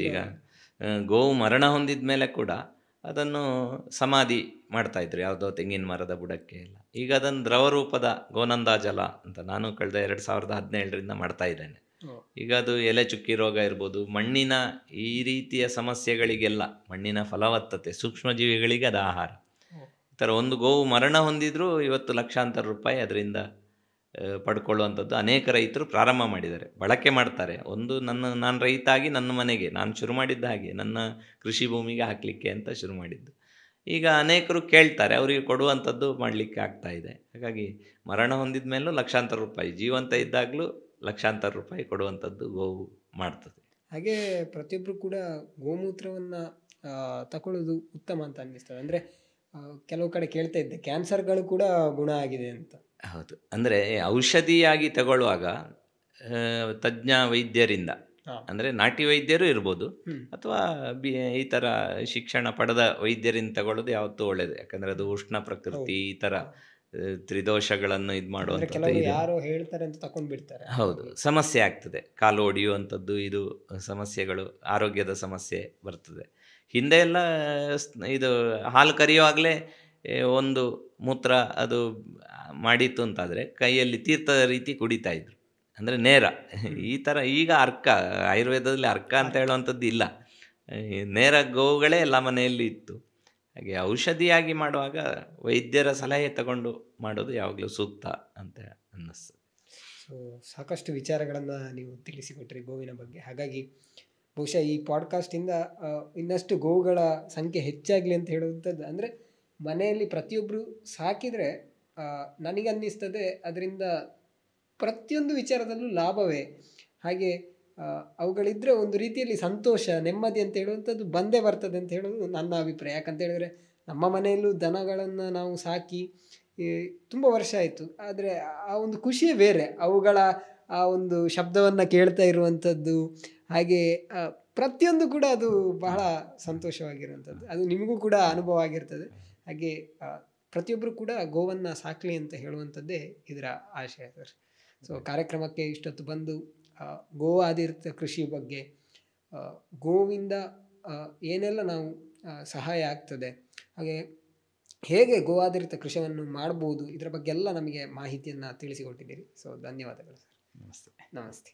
ಈಗ ಗೋವು ಮರಣ ಹೊಂದಿದ ಮೇಲೆ ಕೂಡ ಅದನ್ನು ಸಮಾಧಿ ಮಾಡ್ತಾಯಿದ್ರು, ಯಾವುದೋ ತೆಂಗಿನ ಮರದ ಬುಡಕ್ಕೆ ಎಲ್ಲ. ಈಗ ಅದನ್ನು ದ್ರವ ರೂಪದ ಗೋನಂದ ಜಲ ಅಂತ ನಾನು ಕಳೆದ 2017ರಿಂದ ಮಾಡ್ತಾ ಇದ್ದೇನೆ. ಈಗ ಅದು ಎಲೆ ಚುಕ್ಕಿ ರೋಗ ಇರ್ಬೋದು, ಮಣ್ಣಿನ ಈ ರೀತಿಯ ಸಮಸ್ಯೆಗಳಿಗೆಲ್ಲ, ಮಣ್ಣಿನ ಫಲವತ್ತತೆ, ಸೂಕ್ಷ್ಮಜೀವಿಗಳಿಗೆ ಅದು ಆಹಾರ. ಈ ಥರ ಒಂದು ಗೋವು ಮರಣ ಹೊಂದಿದ್ರೂ ಇವತ್ತು ಲಕ್ಷಾಂತರ ರೂಪಾಯಿ ಅದರಿಂದ ಪಡ್ಕೊಳ್ಳುವಂಥದ್ದು ಅನೇಕ ರೈತರು ಪ್ರಾರಂಭ ಮಾಡಿದ್ದಾರೆ, ಬಳಕೆ ಮಾಡ್ತಾರೆ. ಒಂದು ನಾನು ರೈತ ಆಗಿ ನನ್ನ ಮನೆಗೆ ನಾನು ಶುರು ಮಾಡಿದ್ದ ಹಾಗೆ ನನ್ನ ಕೃಷಿ ಭೂಮಿಗೆ ಹಾಕಲಿಕ್ಕೆ ಅಂತ ಶುರು ಮಾಡಿದ್ದು. ಈಗ ಅನೇಕರು ಕೇಳ್ತಾರೆ, ಅವರಿಗೆ ಕೊಡುವಂಥದ್ದು ಮಾಡಲಿಕ್ಕೆ ಆಗ್ತಾ ಇದೆ. ಹಾಗಾಗಿ ಮರಣ ಹೊಂದಿದ ಮೇಲೂ ಲಕ್ಷಾಂತರ ರೂಪಾಯಿ, ಜೀವಂತ ಇದ್ದಾಗಲೂ ಲಕ್ಷಾಂತರ ರೂಪಾಯಿ ಕೊಡುವಂಥದ್ದು ಗೋವು ಮಾಡ್ತದೆ. ಹಾಗೆ ಪ್ರತಿಯೊಬ್ಬರು ಕೂಡ ಗೋಮೂತ್ರವನ್ನು ತಗೊಳ್ಳೋದು ಉತ್ತಮ ಅಂತ ಅನ್ನಿಸ್ತದೆ. ಅಂದರೆ ಕೆಲವು ಕಡೆ ಕೇಳ್ತಾ ಇದ್ದೆ, ಕ್ಯಾನ್ಸರ್ಗಳು ಕೂಡ ಗುಣ ಆಗಿದೆ ಅಂತ. ಹೌದು. ಅಂದರೆ ಔಷಧಿಯಾಗಿ ತಗೊಳ್ಳುವಾಗ ತಜ್ಞ ವೈದ್ಯರಿಂದ, ಅಂದರೆ ನಾಟಿ ವೈದ್ಯರು ಇರ್ಬೋದು ಅಥವಾ ಈ ಥರ ಶಿಕ್ಷಣ ಪಡೆದ ವೈದ್ಯರಿಂದ ತಗೊಳ್ಳೋದು ಯಾವತ್ತೂ ಒಳ್ಳೆಯದು. ಯಾಕಂದರೆ ಅದು ಉಷ್ಣ ಪ್ರಕೃತಿ, ಈ ಥರ ತ್ರಿದೋಷಗಳನ್ನು ಇದು ಮಾಡುವಂಥದ್ದು ಇದೆ. ಯಾರು ಹೇಳ್ತಾರೆ ಅಂತ ತಗೊಂಡು ಬಿಡ್ತಾರೆ. ಹೌದು, ಸಮಸ್ಯೆ ಆಗ್ತದೆ. ಕಾಲು ಒಡೆಯುವಂಥದ್ದು, ಇದು ಸಮಸ್ಯೆಗಳು, ಆರೋಗ್ಯದ ಸಮಸ್ಯೆ ಬರ್ತದೆ. ಹಿಂದೆ ಎಲ್ಲ ಇದು ಹಾಲು ಕರೆಯುವಾಗಲೇ ಒಂದು ಮೂತ್ರ ಅದು ಮಾಡಿತ್ತು ಅಂತಾದರೆ ಕೈಯಲ್ಲಿ ತೀರ್ಥದ ರೀತಿ ಕುಡಿತಾ ಇದ್ರು, ಅಂದರೆ ನೇರ. ಈ ಥರ ಈಗ ಅರ್ಕ, ಆಯುರ್ವೇದದಲ್ಲಿ ಅರ್ಕ ಅಂತ ಹೇಳುವಂಥದ್ದು ಇಲ್ಲ, ನೇರ ಗೋವುಗಳೇ ಎಲ್ಲ ಮನೆಯಲ್ಲಿ ಇತ್ತು. ಹಾಗೆ ಔಷಧಿಯಾಗಿ ಮಾಡುವಾಗ ವೈದ್ಯರ ಸಲಹೆ ತಗೊಂಡು ಮಾಡೋದು ಯಾವಾಗಲೂ ಸೂಕ್ತ ಅಂತ ಅನ್ನಿಸ್ತದೆ. ಸೊ ಸಾಕಷ್ಟು ವಿಚಾರಗಳನ್ನು ನೀವು ತಿಳಿಸಿಕೊಟ್ರಿ ಗೋವಿನ ಬಗ್ಗೆ. ಹಾಗಾಗಿ ಬಹುಶಃ ಈ ಪಾಡ್ಕಾಸ್ಟಿಂದ ಇನ್ನಷ್ಟು ಗೋವುಗಳ ಸಂಖ್ಯೆ ಹೆಚ್ಚಾಗಲಿ ಅಂತ ಹೇಳುವಂಥದ್ದು, ಅಂದರೆ ಮನೆಯಲ್ಲಿ ಪ್ರತಿಯೊಬ್ಬರು ಸಾಕಿದರೆ ನನಗನ್ನಿಸ್ತದೆ ಅದರಿಂದ ಪ್ರತಿಯೊಂದು ವಿಚಾರದಲ್ಲೂ ಲಾಭವೇ. ಹಾಗೆ ಅವುಗಳಿದ್ದರೆ ಒಂದು ರೀತಿಯಲ್ಲಿ ಸಂತೋಷ, ನೆಮ್ಮದಿ ಅಂತ ಹೇಳುವಂಥದ್ದು ಬಂದೇ ಬರ್ತದೆ ಅಂತ ಹೇಳೋದು ನನ್ನ ಅಭಿಪ್ರಾಯ. ಯಾಕಂತ ಹೇಳಿದ್ರೆ ನಮ್ಮ ಮನೆಯಲ್ಲೂ ದನಗಳನ್ನು ನಾವು ಸಾಕಿ ತುಂಬ ವರ್ಷ ಆಯಿತು, ಆದರೆ ಆ ಒಂದು ಖುಷಿಯೇ ಬೇರೆ. ಅವುಗಳ ಆ ಒಂದು ಶಬ್ದವನ್ನು ಕೇಳ್ತಾ ಇರುವಂಥದ್ದು, ಹಾಗೆ ಪ್ರತಿಯೊಂದು ಕೂಡ ಅದು ಬಹಳ ಸಂತೋಷವಾಗಿರುವಂಥದ್ದು. ಅದು ನಿಮಗೂ ಕೂಡ ಅನುಭವ ಆಗಿರ್ತದೆ. ಹಾಗೆ ಪ್ರತಿಯೊಬ್ಬರು ಕೂಡ ಗೋವನ್ನು ಸಾಕಲಿ ಅಂತ ಹೇಳುವಂಥದ್ದೇ ಇದರ ಆಶಯ ಸರ್. ಸೊ ಕಾರ್ಯಕ್ರಮಕ್ಕೆ ಇಷ್ಟೊತ್ತು ಬಂದು ಗೋ ಆಧಾರಿತ ಕೃಷಿ ಬಗ್ಗೆ, ಗೋವಿಂದ ಏನೆಲ್ಲ ನಾವು ಸಹಾಯ ಆಗ್ತದೆ, ಹಾಗೆ ಹೇಗೆ ಗೋ ಆಧಾರಿತ ಕೃಷಿಯನ್ನು ಮಾಡ್ಬೋದು, ಇದರ ಬಗ್ಗೆ ಎಲ್ಲ ನಮಗೆ ಮಾಹಿತಿಯನ್ನು ತಿಳಿಸಿಕೊಟ್ಟಿದ್ದೀರಿ. ಸೊ ಧನ್ಯವಾದಗಳು ಸರ್. ನಮಸ್ತೆ. ನಮಸ್ತೆ.